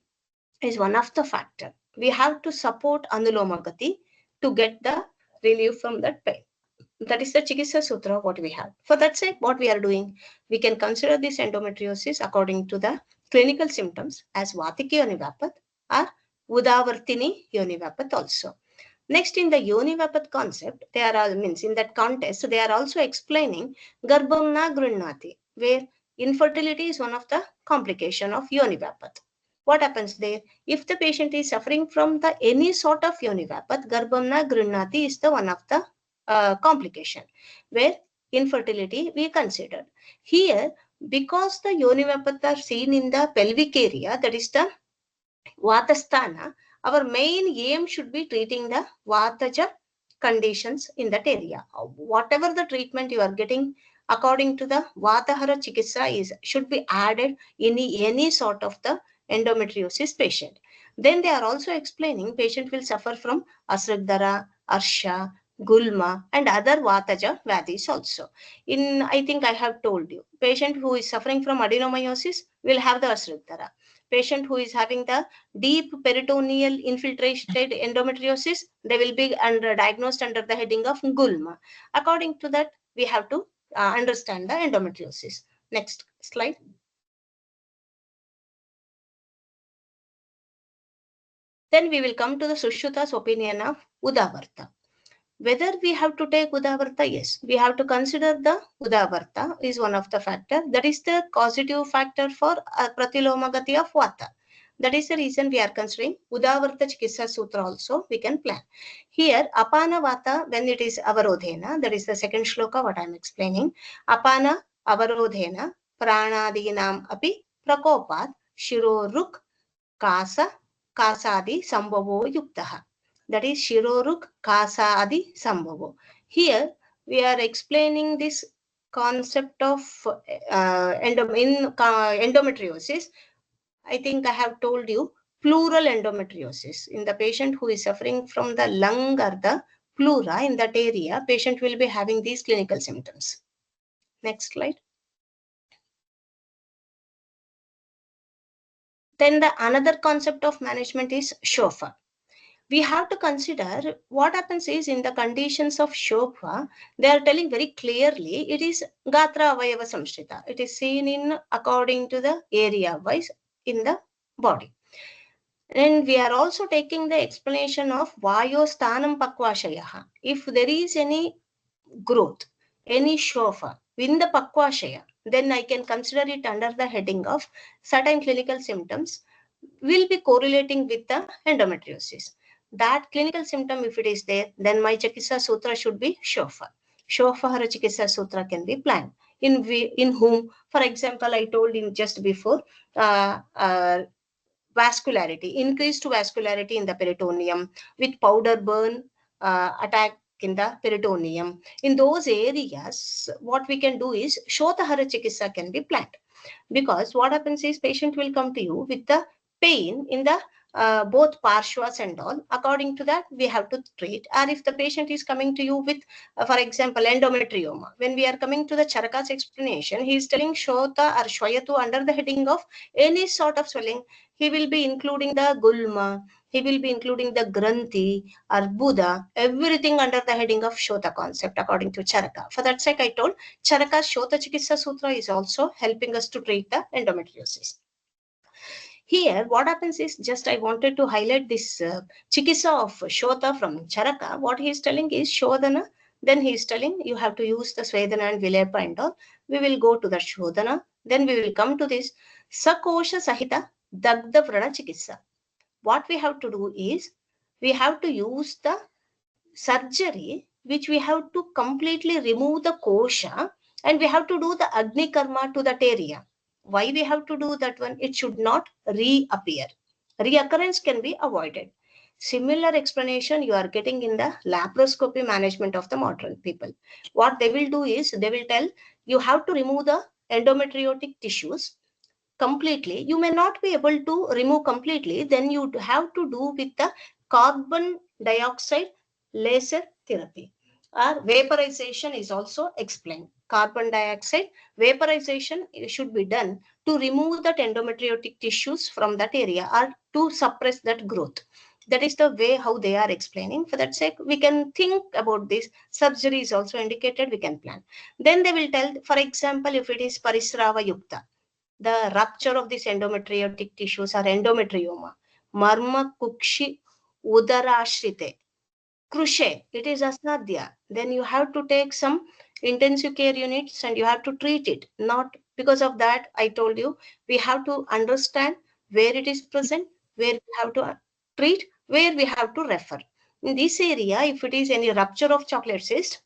is one of the factor. We have to support Anulomagati to get the relief from that pain. That is the Chikitsa Sutra what we have. For that sake, what we are doing, we can consider this endometriosis according to the clinical symptoms as Vatiki Yonivapath or Udavartini Yonivapath also. Next, in the Yonivapath concept, they are all means in that context, they are also explaining Garbham na Grunnati, where infertility is one of the complication of Yonivapath. What happens there? If the patient is suffering from the any sort of Yonivapath, Garbham na Grunnati is the one of the complication where infertility we considered. Here, because the Yonivapath are seen in the pelvic area, that is the Vatasthana, our main aim should be treating the Vataja conditions in that area. Whatever the treatment you are getting according to the Vatahara Chikitsa is should be added in any sort of the endometriosis patient. Then they are also explaining patient will suffer from Asragdara, Arsha, Gulma and other Vataja Vadis also. I think I have told you, patient who is suffering from adenomyosis will have the Asragdara. Patient who is having the deep peritoneal infiltrated endometriosis, they will be diagnosed under the heading of Gulma. According to that, we have to understand the endometriosis. Next slide. Then we will come to the Sushruta's opinion of Udavarta. Whether we have to take Udavarta, yes, we have to consider the Udavarta is one of the factor. That is the causative factor for Pratilomagati of Vata. That is the reason we are considering Udavarta Chikitsa Sutra also we can plan. Here, Apana Vata, when it is Avarodhena, that is the second shloka what I am explaining. Apana Avarodhena Pranadinam Api Prakopat Shiroruk Kasa Kasadi Sambhavo Yuktaha. That is Shiroruk Kasadi Sambhavo. Here we are explaining this concept of endometriosis. I think I have told you pleural endometriosis. In the patient who is suffering from the lung or the pleura in that area, patient will be having these clinical symptoms. Next slide. Then the another concept of management is Shofa. We have to consider what happens is in the conditions of Shofa, they are telling very clearly it is Gatra Avayava Samshrita. It is seen in according to the area wise in the body. And we are also taking the explanation of Vayo Sthanam Pakvashayaha. If there is any growth, any shofa in the Pakwashaya, then I can consider it under the heading of certain clinical symptoms will be correlating with the endometriosis. That clinical symptom, if it is there, then my Chikitsa Sutra should be shofa. Shofahara Chikitsa Sutra can be planned. In whom, for example, I told you just before, vascularity, increased vascularity in the peritoneum with powder burn attack in the peritoneum. In those areas, what we can do is Shotahara Chikitsa can be planned. Because what happens is patient will come to you with the pain in the both parshvas and all. According to that, we have to treat. Or if the patient is coming to you with, for example, endometrioma, when we are coming to the Charaka's explanation, he is telling Shota or Shwayatu under the heading of any sort of swelling. He will be including the gulma, he will be including the granthi or Buddha, everything under the heading of Shota concept according to Charaka. For that sake, I told Charaka's Shota Chikitsa Sutra is also helping us to treat the endometriosis. Here, what happens is, just I wanted to highlight this Chikitsa of Shota from Charaka. What he is telling is Shodhana. Then he is telling you have to use the Svedana and Vilepa and all. We will go to the Shodhana. Then we will come to this Sakosha Sahita Dagda Prana Chikitsa. What we have to do is, we have to use the surgery which we have to completely remove the kosha, and we have to do the Agni Karma to that area. Why we have to do that one? It should not reappear. Reoccurrence can be avoided. Similar explanation you are getting in the laparoscopy management of the modern people. What they will do is, they will tell you have to remove the endometriotic tissues completely. You may not be able to remove completely. Then you have to do with the carbon dioxide laser therapy, or vaporization is also explained. Carbon dioxide vaporization should be done to remove that endometriotic tissues from that area, or to suppress that growth. That is the way how they are explaining. For that sake, we can think about this. Surgery is also indicated, we can plan. Then they will tell, for example, if it is Parisrava Yukta, the rupture of these endometriotic tissues or endometrioma, marma kukshi udarashrite, crochet, it is asadhya. Then you have to take some intensive care units and you have to treat it. Not because of that, I told you, we have to understand where it is present, where we have to treat, where we have to refer. In this area, if it is any rupture of chocolate cyst,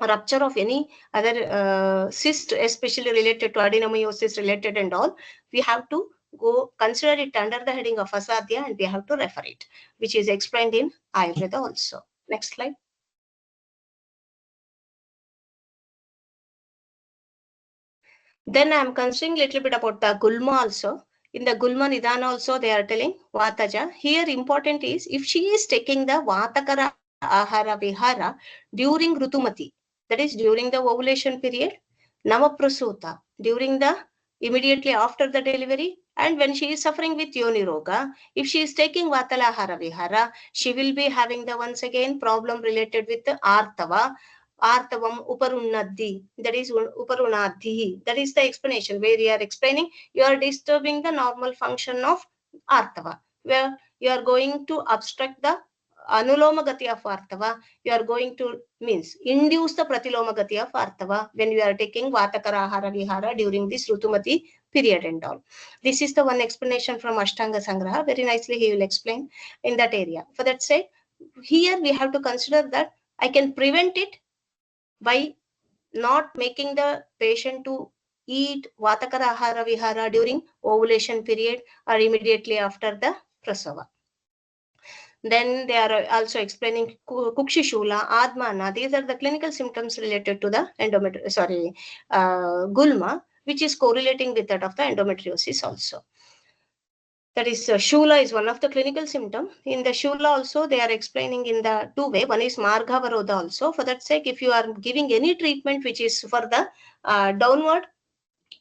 rupture of any other cyst, especially related to adenomyosis related and all, we have to go consider it under the heading of asadhya and we have to refer it, which is explained in Ayurveda also. Next slide. Then I am considering a little bit about the Gulma also. In the Gulma Nidana also they are telling Vataja. Here important is, if she is taking the Vatakara Ahara Vihara during Rutumati, that is during the ovulation period, Navaprasuta, during the immediately after the delivery, and when she is suffering with Yoni Roga, if she is taking Vatalahara Vihara, she will be having the once again problem related with the Artava, Artavam Uparunnadhi, that is Uparunadhi. That is the explanation where we are explaining you are disturbing the normal function of Artava, where you are going to obstruct the Anuloma Gati of Artava, you are going to means induce the Pratiloma Gati of Artava when you are taking Vatakara Ahara Vihara during this Rutumati period and all. This is the one explanation from Ashtanga Sangraha. Very nicely he will explain in that area. For that sake, here we have to consider that I can prevent it by not making the patient to eat Vatakara Ahara Vihara during ovulation period or immediately after the Prasava. Then they are also explaining Kukshishula, Admana. These are the clinical symptoms related to the Gulma, which is correlating with that of the endometriosis also. That is, Shula is one of the clinical symptoms. In the Shula also, they are explaining in the two way. One is Marga Varoda also. For that sake, if you are giving any treatment which is for the downward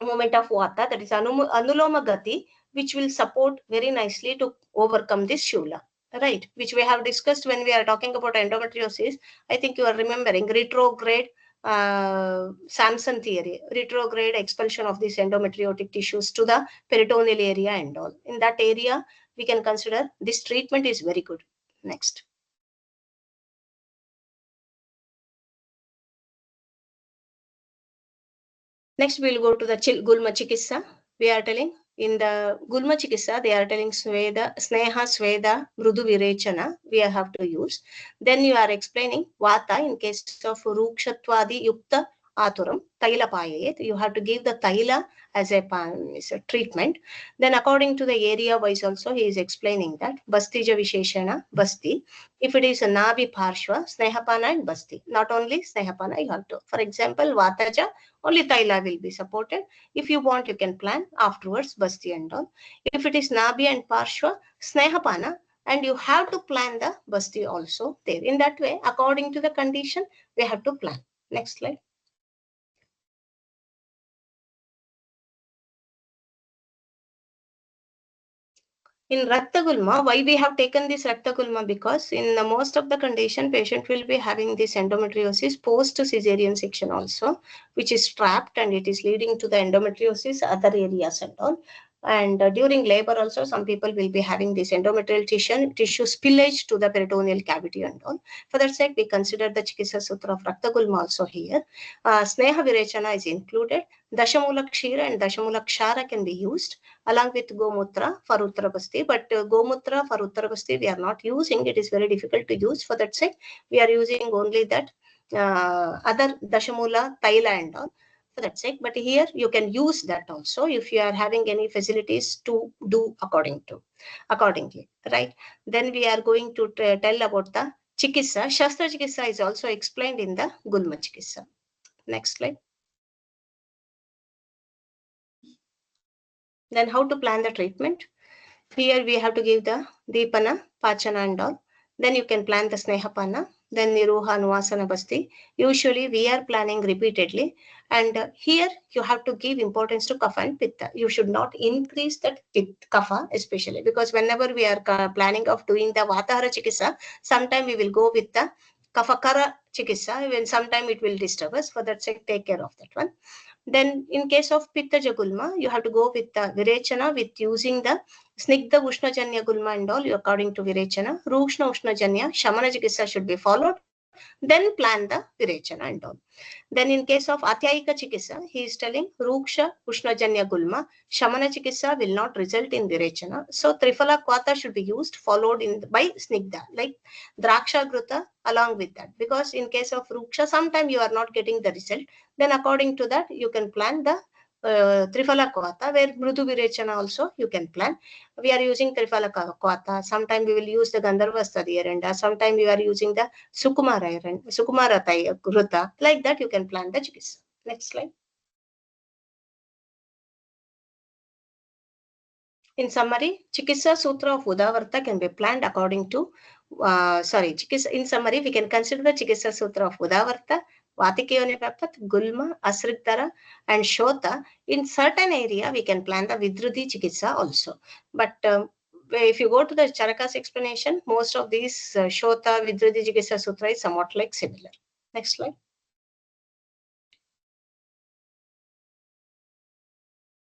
movement of Vata, that is Anuloma Gati, which will support very nicely to overcome this Shula. Right, which we have discussed when we are talking about endometriosis. I think you are remembering retrograde Samson theory, retrograde expulsion of these endometriotic tissues to the peritoneal area and all. In that area, we can consider this treatment is very good. Next. Next, we'll go to the Gulma Chikitsa. We are telling in the Gulma Chikitsa, they are telling Sweda, Sneha, Sweda, Mrudu Virechana, we have to use. Then you are explaining Vata in case of Rukshatvadi Yukta Aturam, Taila Payayet. You have to give the Taila as a treatment. Then according to the area wise also, he is explaining that Bastija Visheshana, Basti. If it is a Nabi Parshva, Snehapana and Basti. Not only Snehapana, you have to. For example, Vataja, only Taila will be supported. If you want, you can plan afterwards, Basti and all. If it is Nabi and Parshva, Snehapana, and you have to plan the Basti also there. In that way, according to the condition, we have to plan. Next slide. In Rakta Gulma, why we have taken this Rakta Gulma? Because in the most of the condition, patient will be having this endometriosis post cesarean section also, which is trapped and it is leading to the endometriosis other areas and all. And during labor also, some people will be having this endometrial tissue spillage to the peritoneal cavity and all. For that sake, we consider the Chikitsa Sutra of Rakta Gulma also here. Sneha Virechana is included. Dashamula Kshira and Dashamula Kshara can be used along with Gomutra for Uttarabasti. But Gomutra for Uttarabasti we are not using. It is very difficult to use. For that sake, we are using only that other Dashamula, Taila and all. For that sake, but here you can use that also if you are having any facilities to do accordingly, right? Then we are going to tell about the Chikitsa. Shastra Chikitsa is also explained in the Gulma Chikitsa. Next slide. Then how to plan the treatment? Here we have to give the Deepana, Pachana and all. Then you can plan the Snehapana, then Niruha, Nuvasana, Basti. Usually we are planning repeatedly. And here you have to give importance to Kapha and Pitta. You should not increase that Kapha especially, because whenever we are planning of doing the Vatahara Chikitsa, sometime we will go with the Kafakara Chikitsa, when sometime it will disturb us. For that sake, take care of that one. Then in case of Pitta Jagulma, you have to go with the Virechana with using the Snigdha Ushnajanya Gulma and all according to Virechana. Rukshna Ushnajanya, Shamana Chikitsa should be followed. Then plan the Virechana and all. Then in case of Atyayika Chikitsa, he is telling Ruksha Ushnajanya Gulma, Shamana Chikitsa will not result in Virechana. So Triphala Kwata should be used, followed by Snigdha, like Draksha Gruta along with that. Because in case of Ruksha, sometime you are not getting the result. Then according to that, you can plan the Triphala Kwata, where Mrudu Virechana also you can plan. We are using Triphala Kwata. Sometime we will use the Gandharvastha Dhyarenda. Sometime we are using the Sukumara Gruta. Like that, you can plan the Chikitsa. Next slide. In summary, Chikitsa Sutra of Udavarta can be planned according to, in summary, we can consider the Chikitsa Sutra of Udavarta, Vatikayone Papat, Gulma, Asriktara, and Shota. In certain area, we can plan the Vidruti Chikitsa also. But if you go to the Charaka's explanation, most of these Shota, Vidruti Chikitsa Sutra is somewhat like similar. Next slide.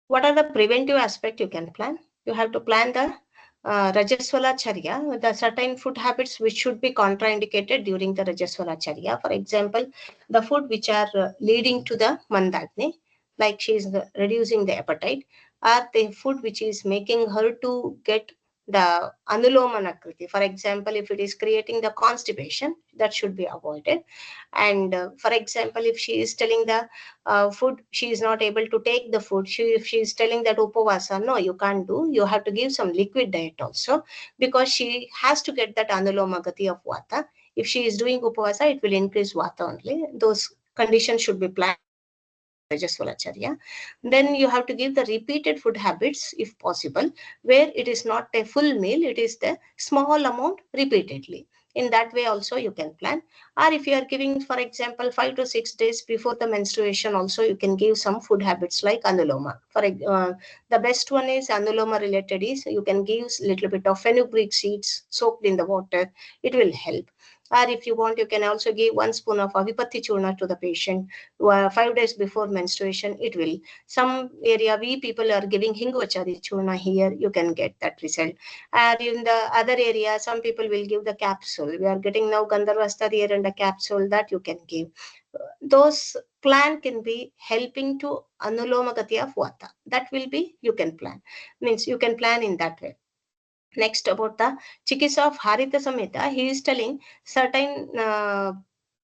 What are the preventive aspects you can plan? You have to plan the Rajaswala Charya, the certain food habits which should be contraindicated during the Rajaswala Charya. For example, the food which are leading to the Mandagni, like she is reducing the appetite, or the food which is making her to get the Anuloma Nakriti. For example, if it is creating the constipation, that should be avoided. And for example, if she is telling the food, she is not able to take the food. If she is telling that upavasa, no, you can't do. You have to give some liquid diet also, because she has to get that anuloma gati of vata. If she is doing upavasa, it will increase vata only. Those conditions should be planned during the Rajaswala Charya. Then you have to give the repeated food habits if possible, where it is not a full meal, it is the small amount repeatedly. In that way also you can plan. Or if you are giving, for example, 5 to 6 days before the menstruation also, you can give some food habits like anuloma. For the best one is anuloma related is you can give little bit of fenugreek seeds soaked in the water. It will help. Or if you want, you can also give 1 spoon of Avipatti Churna to the patient 5 days before menstruation. It will. Some area we people are giving Hinguvachari Churna here, you can get that result. And in the other area, some people will give the capsule. We are getting now Gandharvastha here and a capsule that you can give. Those plan can be helping to Anuloma Gati of Vata. That will be, you can plan. Means you can plan in that way. Next, about the Chikisa of Harita Samhita, he is telling certain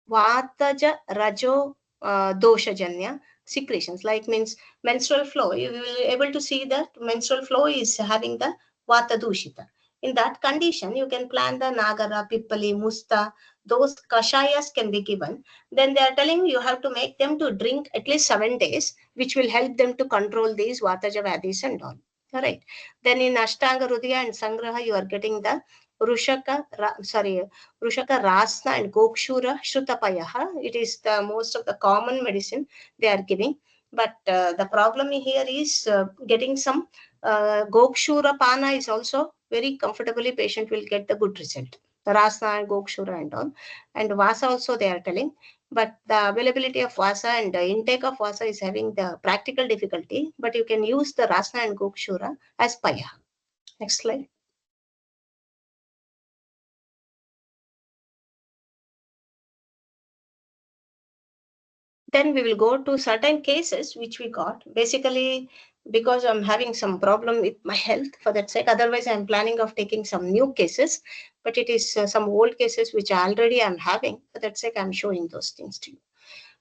Vataja Rajo Dosha Janya secretions, like means menstrual flow. You will be able to see that menstrual flow is having the Vata Dushita. In that condition, you can plan the Nagara, Pippali, Musta, those kashayas can be given. Then they are telling you have to make them to drink at least 7 days, which will help them to control these Vataja Vadis and all. All right. Then in Ashtanga Rudya and Sangraha, you are getting the Rushaka Rasna and Gokshura Shrutapayaha. It is the most of the common medicine they are giving. But the problem here is getting some Gokshura Pana is also very comfortably patient will get the good result. Rasna and Gokshura and all. And Vasa also they are telling. But the availability of Vasa and the intake of Vasa is having the practical difficulty. But you can use the Rasna and Gokshura as Paya. Next slide. Then we will go to certain cases which we got. Basically, because I'm having some problem with my health, for that sake. Otherwise, I'm planning of taking some new cases. But it is some old cases which already I'm having. For that sake, I'm showing those things to you.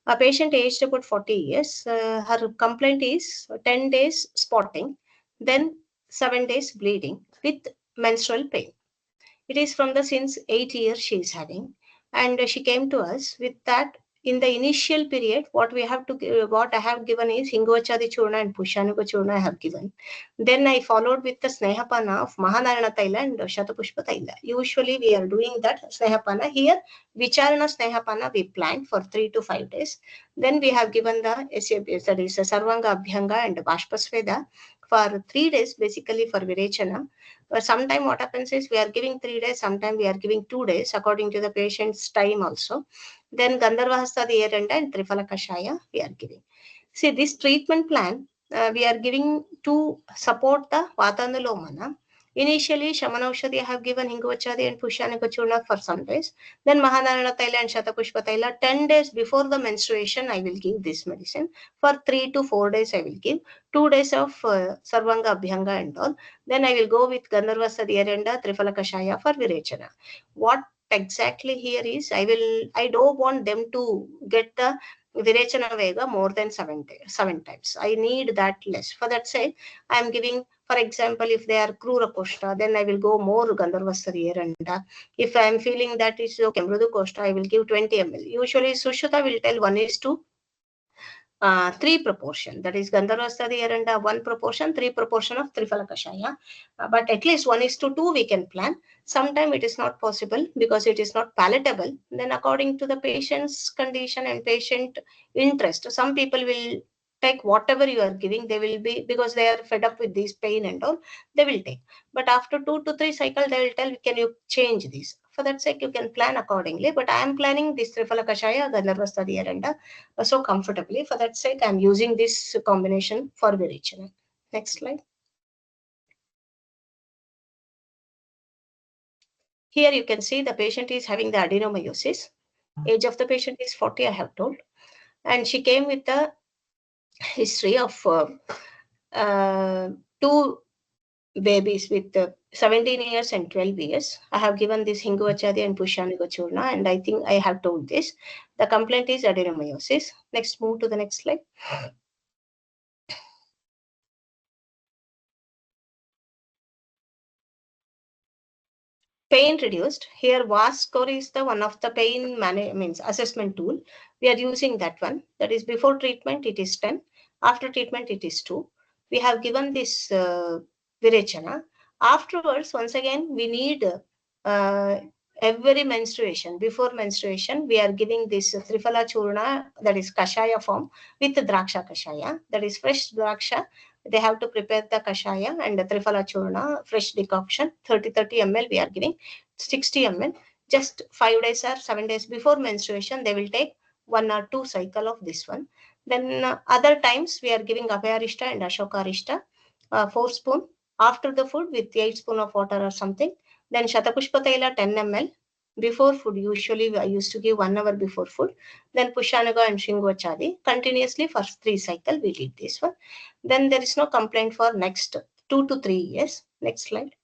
A patient aged about 40 years. Her complaint is 10 days spotting, then 7 days bleeding with menstrual pain. It is from the since 8 years she is having, and she came to us with that. In the initial period, what I have given is Hinguvachadi Churna and Pushanuga Churna I have given. Then I followed with the Snehapana of Mahanarana Taila and Shatapushpa Taila. Usually we are doing that Snehapana. Here, Vicharana Snehapana we planned for 3 to 5 days. Then we have given the SABS, that is Sarvanga Abhyanga and Bashpasveda for 3 days, basically for Virechana. But sometimes what happens is we are giving 3 days, sometimes we are giving 2 days according to the patient's time also. Then Gandharvahasta Diyaranda and Trifala Kashaya we are giving. See, this treatment plan we are giving to support the Vatanulomana. Initially, Shamanaushadi I have given Hinguvachadi and Pushanika Churna for some days. Then Mahanarana Taila and Shatapushpa Taila, 10 days before the menstruation, I will give this medicine. For 3 to 4 days, I will give. 2 days of Sarvanga Abhyanga and all. Then I will go with Gandharvasa Diyaranda, Trifala Kashaya for Virechana. What exactly here is, I don't want them to get the Virechana Vega more than 7 times. I need that less. For that sake, I am giving, for example, if they are Krura Koshta, then I will go more Gandharvasa Diyaranda. If I am feeling that is okay, Mrudu Koshta, I will give 20 ml. Usually, Sushruta will tell 1:3 3 proportion. That is Gandharvasta Diyaranda 1 proportion, 3 proportion of Trifala Kashaya. But at least 1:2 we can plan. Sometimes it is not possible because it is not palatable. Then according to the patient's condition and patient interest, some people will take whatever you are giving. They will be, because they are fed up with this pain and all, they will take. But after 2 to 3 cycles, they will tell, can you change this? For that sake, you can plan accordingly. But I am planning this Trifala Kashaya, Gandharvasta Diyaranda so comfortably. For that sake, I'm using this combination for Virechana. Next slide. Here you can see the patient is having the adenomyosis. Age of the patient is 40, I have told. And she came with a history of 2 babies with 17 years and 12 years. I have given this Hinguvachadi and Pushanuga Churna, and I think I have told this. The complaint is adenomyosis. Next, move to the next slide. Pain reduced. Here, VAS score is the one of the pain assessment tool. We are using that one. That is before treatment, it is 10. After treatment, it is 2. We have given this Virechana. Afterwards, once again, we need every menstruation. Before menstruation, we are giving this Trifala Churna, that is Kashaya form, with Draksha Kashaya. That is fresh Draksha. They have to prepare the Kashaya and the Trifala Churna, fresh decoction, 30 ml we are giving, 60 ml. just 5 days or 7 days before menstruation, they will take 1 or 2 cycle of this one. Then other times we are giving Abhyarishta and Ashokarishta, 4 spoon after the food with 8 spoon of water or something. Then Shatapushpa Taila 10 ml before food. Usually I used to give 1 hour before food. Then Pushanaga and Shingvachadi continuously for 3 cycle we did this one. Then there is no complaint for next 2 to 3 years. Next slide.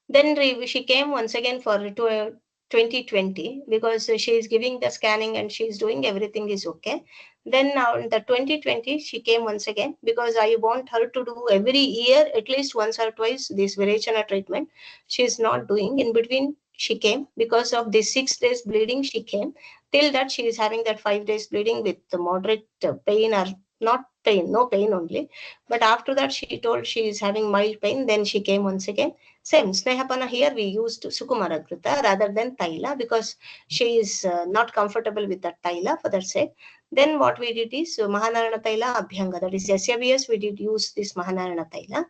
Then she came once again for 2020 because she is giving the scanning and she is doing everything is okay. Then now in the 2020 she came once again because I want her to do every year at least once or twice this Virechana treatment. She is not doing. In between she came because of this 6 days bleeding. She came till that she is having that 5 days bleeding with the moderate pain or not pain, no pain only. But after that she told she is having mild pain. Then she came once again. Same Snehapana here we used Sukumara Krita rather than Taila because she is not comfortable with that Taila for that sake. Then what we did is Mahanarana Taila Abhyanga, that is SABS, we did use this Mahanarana Taila.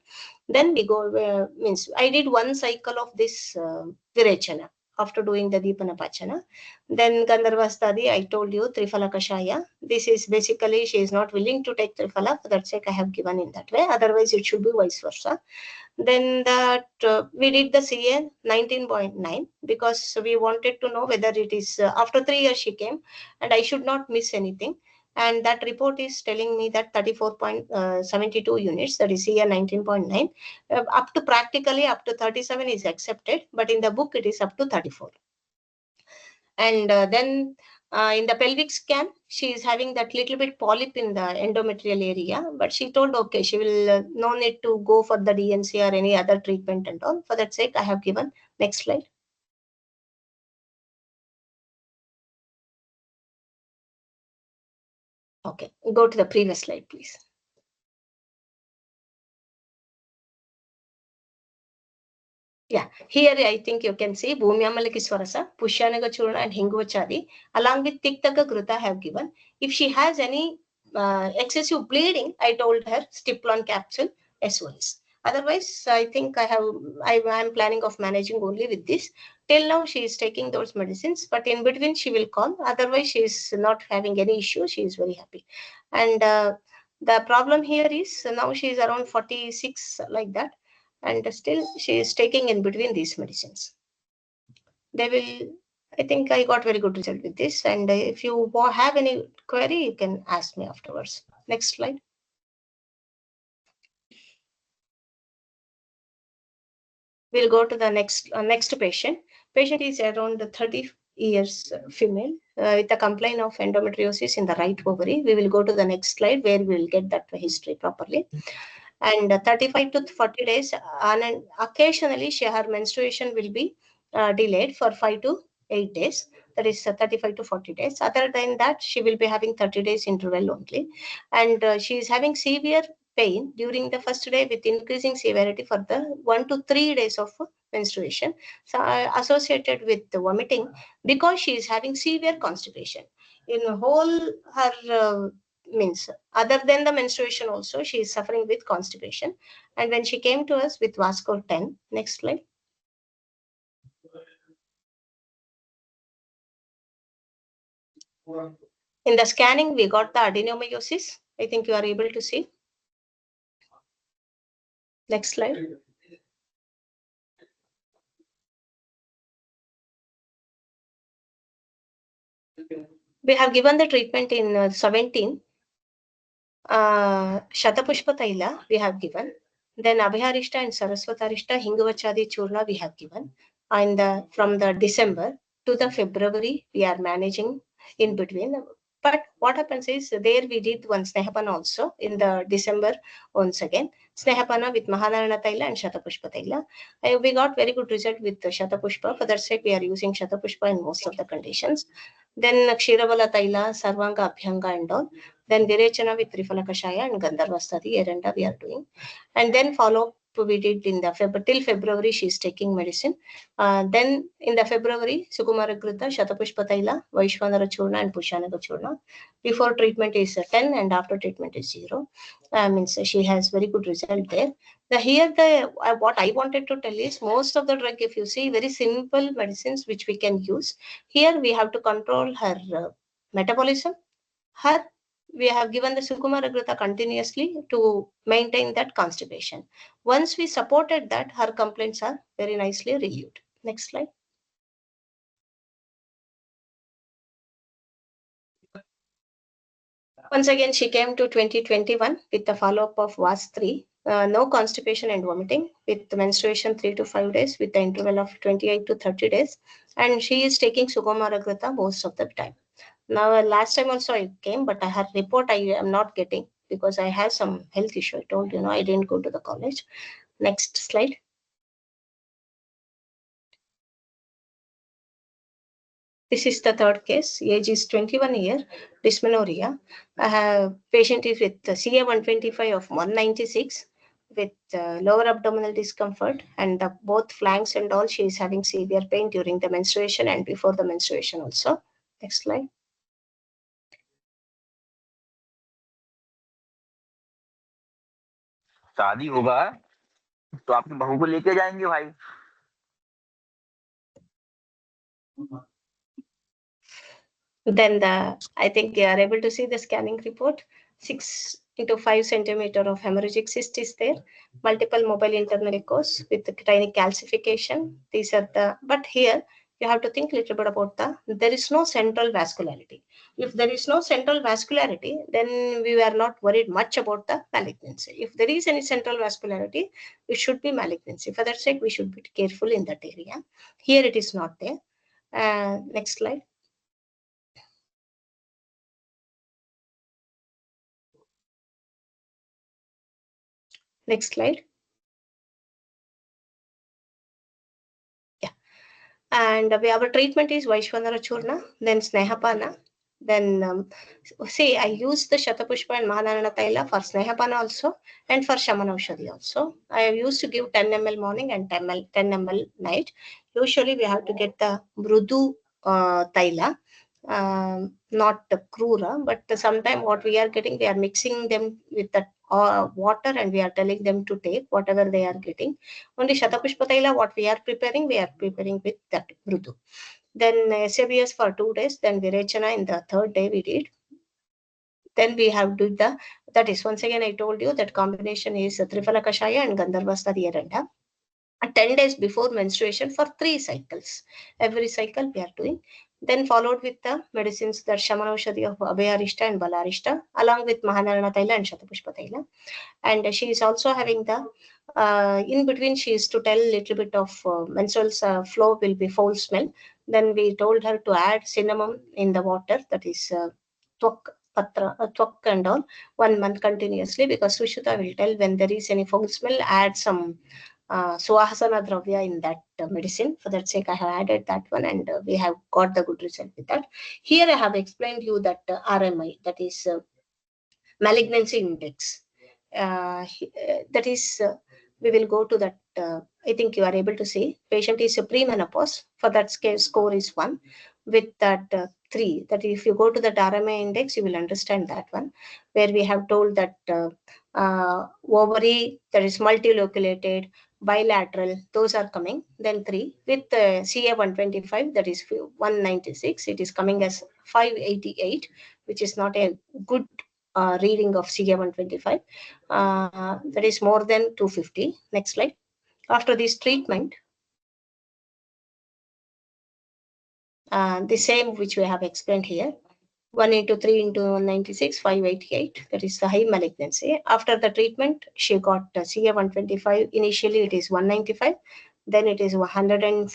Then we go, means I did 1 cycle of this Virechana after doing the Deepana Pachana. Then Gandharvastadi, I told you Trifala Kashaya. This is basically she is not willing to take Trifala, for that sake I have given in that way. Otherwise it should be vice versa. Then that we did the CA 19.9 because we wanted to know whether it is after 3 years she came and I should not miss anything. And that report is telling me that 34.72 units, that is CA 19.9, up to practically up to 37 is accepted, but in the book it is up to 34. And then in the pelvic scan, she is having that little bit polyp in the endometrial area, but she told, okay, she will no need to go for the DNC or any other treatment and all. For that sake, I have given. Next slide. Okay, go to the previous slide, please. Yeah, here I think you can see Bhumyamalakiswarasa, Pushyanaga Churna and Hinguvachadi along with Tiktaka Gruta have given. If she has any excessive bleeding, I told her Stiplon capsule SOS. Otherwise, I think I am planning of managing only with this. Till now, she is taking those medicines, but in between she will call. Otherwise, she is not having any issue. She is very happy. And the problem here is now she is around 46 like that. And still she is taking in between these medicines. They will, I think I got very good result with this. And if you have any query, you can ask me afterwards. Next slide. We'll go to the next patient. Patient is around 30 years female with a complaint of endometriosis in the right ovary. We will go to the next slide where we will get that history properly. And 35 to 40 days, and occasionally her menstruation will be delayed for 5 to 8 days. That is 35 to 40 days. Other than that, she will be having 30 days interval only. And she is having severe pain during the first day with increasing severity for the 1 to 3 days of menstruation, so associated with the vomiting because she is having severe constipation. In whole her means other than the menstruation also she is suffering with constipation. And when she came to us with VASCO 10, next slide. In the scanning we got the adenomyosis. I think you are able to see. Next slide. We have given the treatment in 17. Shatapushpa Taila we have given. Then Abhyarishta and Saraswatarishta Hingavachadi Churna we have given. And from the December to the February we are managing in between. But what happens is there we did one Snehapana also in the December once again. Snehapana with Mahanarana Taila and Shatapushpa Taila. We got very good result with the Shatapushpa. For that sake we are using Shatapushpa in most of the conditions. Then Kshiravalla Taila, Sarvanga Abhyanga and all. Then Virechana with Trifala Kashaya and Gandharvastadi Erenda we are doing. And then follow we did in the till February, she's taking medicine. Then in the February, Sukumaragrita, Shatapushpa Taila, Vaishwanara Churna and Pushanaga Churna. Before treatment is 10 and after treatment is 0. Means she has very good result there. What I wanted to tell is most of the drug, if you see, very simple medicines which we can use. Here we have to control her metabolism. We have given the Sukumaragrita continuously to maintain that constipation. Once we supported that, her complaints are very nicely relieved. Next slide. Once again, she came to 2021 with the follow-up of VAS 3. No constipation and vomiting with the menstruation 3 to 5 days with the interval of 28 to 30 days. And she is taking Sukumaragrita most of the time. Now, last time also I came, but her report I am not getting because I have some health issue. I told I didn't go to the college. Next slide. This is the third case. Age is 21 year, dysmenorrhea. Patient is with CA125 of 196 with lower abdominal discomfort and both flanks and all. She is having severe pain during the menstruation and before the menstruation also. Next slide. शादी होगा तो आपकी बहू को लेके जाएंगे भाई. Then I think you are able to see the scanning report. 6 into 5 centimeter of hemorrhagic cyst is there. Multiple mobile internal echoes with tiny calcification. These are but here you have to think a little bit about there is no central vascularity. If there is no central vascularity, then we were not worried much about the malignancy. If there is any central vascularity, it should be malignancy. For that sake, we should be careful in that area. Here it is not there. Next slide. Next slide. Yeah. And our treatment is Vaishwanara Churna, then Snehapana. Then see, I use the Shatapushpa and Mahanarana Taila for Snehapana also and for Shamanaushadhi also. I have used to give 10 ml morning and 10 ml night. Usually we have to get the Mrudu Taila. Not the Krura, but sometimes what we are getting, we are mixing them with the water and we are telling them to take whatever they are getting. Only Shatapushpa Taila, what we are preparing with that Mrudu. Then SABS for 2 days, then Virechana in the third day we did. Then we have did that is once again I told you that combination is Triphala Kashaya and Gandharvastha Diyaranda. 10 days before menstruation for 3 cycles. Every cycle we are doing. Then followed with the medicines that Shamanaushadhi of Abhayarishta and Balarishta along with Mahanarana Taila and Shatapushpa Taila. And she is also having the in between she is to tell a little bit of menstrual flow will be foul smell. Then we told her to add cinnamon in the water, that is twak and all 1 month continuously, because Sushruta will tell when there is any foul smell, add some Suahasana Dravya in that medicine. For that sake, I have added that one and we have got the good result with that. Here I have explained you that RMI, that is malignancy index. That is, we will go to that. I think you are able to see patient is a premenopause. For that score is 1 with that 3. That if you go to the RMI index, you will understand that one, where we have told that ovary, that is multiloculated, bilateral, those are coming. Then 3 with CA125, that is 196, it is coming as 588, which is not a good reading of CA125. That is more than 250. Next slide. After this treatment, the same which we have explained here, 1 into 3 into 196, 588. That is the high malignancy. After the treatment, she got CA125. Initially, it is 195. Then it is 14.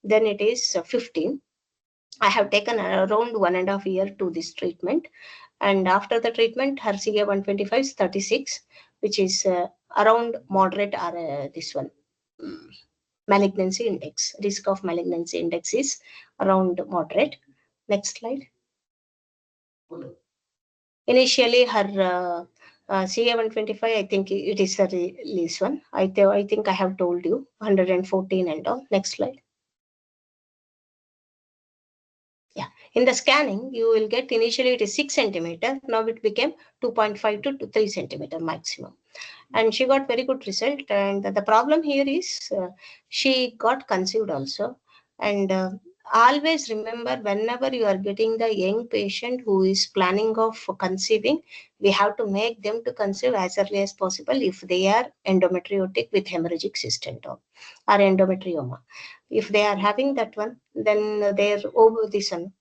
Then it is 15. I have taken around 1.5 years to this treatment. And after the treatment, her CA125 is 36, which is around moderate or this one. Malignancy index, risk of malignancy index is around moderate. Next slide. Initially, her CA125, I think it is the release one. I think I have told you 114 and all. Next slide. Yeah, in the scanning, you will get initially it is 6 centimeter. Now it became 2.5 to 3 centimeter maximum. And she got very good result. And the problem here is she got conceived also. And always remember, whenever you are getting the young patient who is planning of conceiving, we have to make them to conceive as early as possible if they are endometriotic with hemorrhagic cyst or endometrioma. If they are having that one, then their ovarian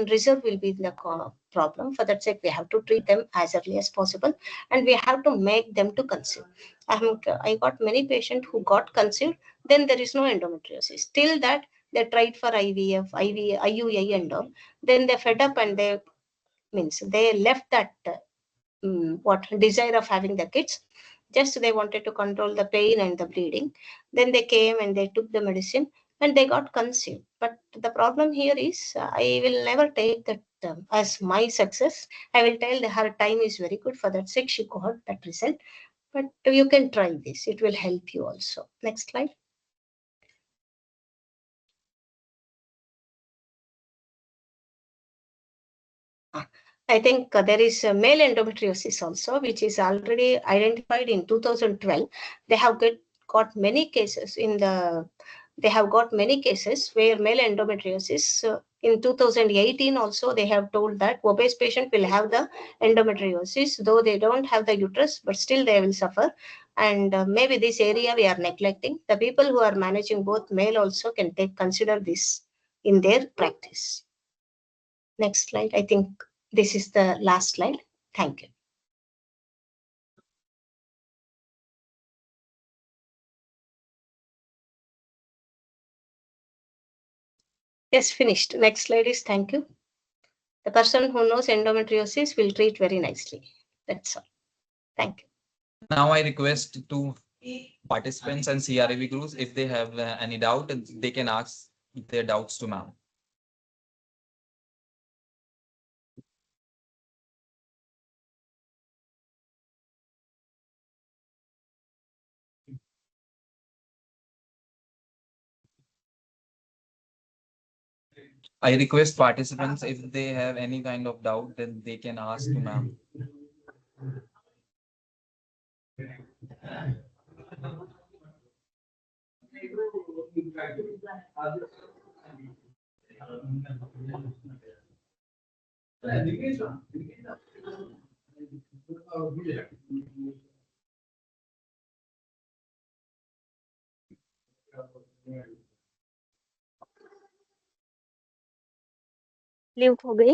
reserve will be the problem. For that sake, we have to treat them as early as possible, and we have to make them to conceive. I got many patients who got conceived, then there is no endometriosis. Till that, they tried for IVF, IUI and all. Then they fed up and they left that desire of having the kids. Just they wanted to control the pain and the bleeding. Then they came and they took the medicine and they got conceived. But the problem here is I will never take that as my success. I will tell her time is very good. For that sake, she got that result. But you can try this. It will help you also. Next slide. I think there is a male endometriosis also, which is already identified in 2012. They have got many cases they have got many cases where male endometriosis. In 2018 also, they have told that obese patient will have the endometriosis, though they don't have the uterus, but still they will suffer. And maybe this area we are neglecting. The people who are managing both male also can consider this in their practice. Next slide. I think this is the last slide. Thank you. Yes, finished. Next slide is thank you. The person who knows endometriosis will treat very nicely. That's all. Thank you. Now I request to participants and CRAV groups, if they have any doubt, they can ask their doubts to ma'am. I request participants, if they have any kind of doubt, then they can ask to ma'am. Link हो गई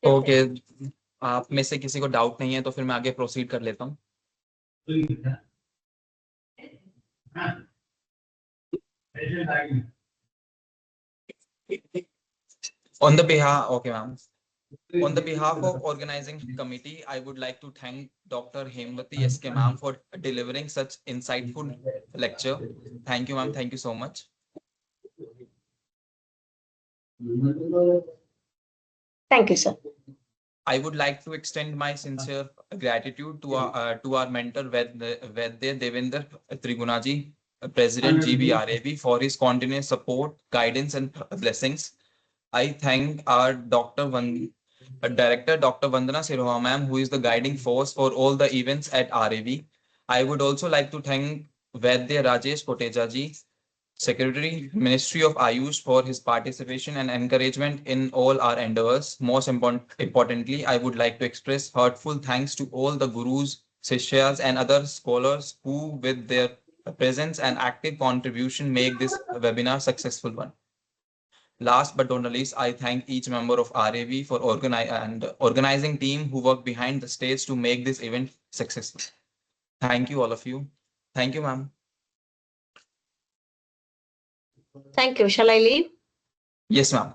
okay, आप में से किसी को doubt नहीं है तो फिर मैं आगे प्रोसीड कर लेता हूँ. On the behalf, okay ma'am. On the behalf of organizing committee, I would like to thank Dr. HEMAVATHY SK ma'am for delivering such insightful lecture. Thank you ma'am. Thank you so much. Thank you, sir. I would like to extend my sincere gratitude to our mentor Vaidya Devendra Trigunaji, President GBRAB, for his continuous support, guidance, and blessings. I thank our Director Dr. Vandana Sirha ma'am, who is the guiding force for all the events at RAV. I would also like to thank Vaidya Rajesh Koteja ji, Secretary, Ministry of Ayush, for his participation and encouragement in all our endeavors. Most importantly, I would like to express heartfelt thanks to all the gurus, sishyas, and other scholars who, with their presence and active contribution, make this webinar successful one. Last but not least, I thank each member of RAV for organizing team who work behind the stage to make this event successful. Thank you, all of you. Thank you, ma'am. Thank you. Shall I leave? Yes, ma'am.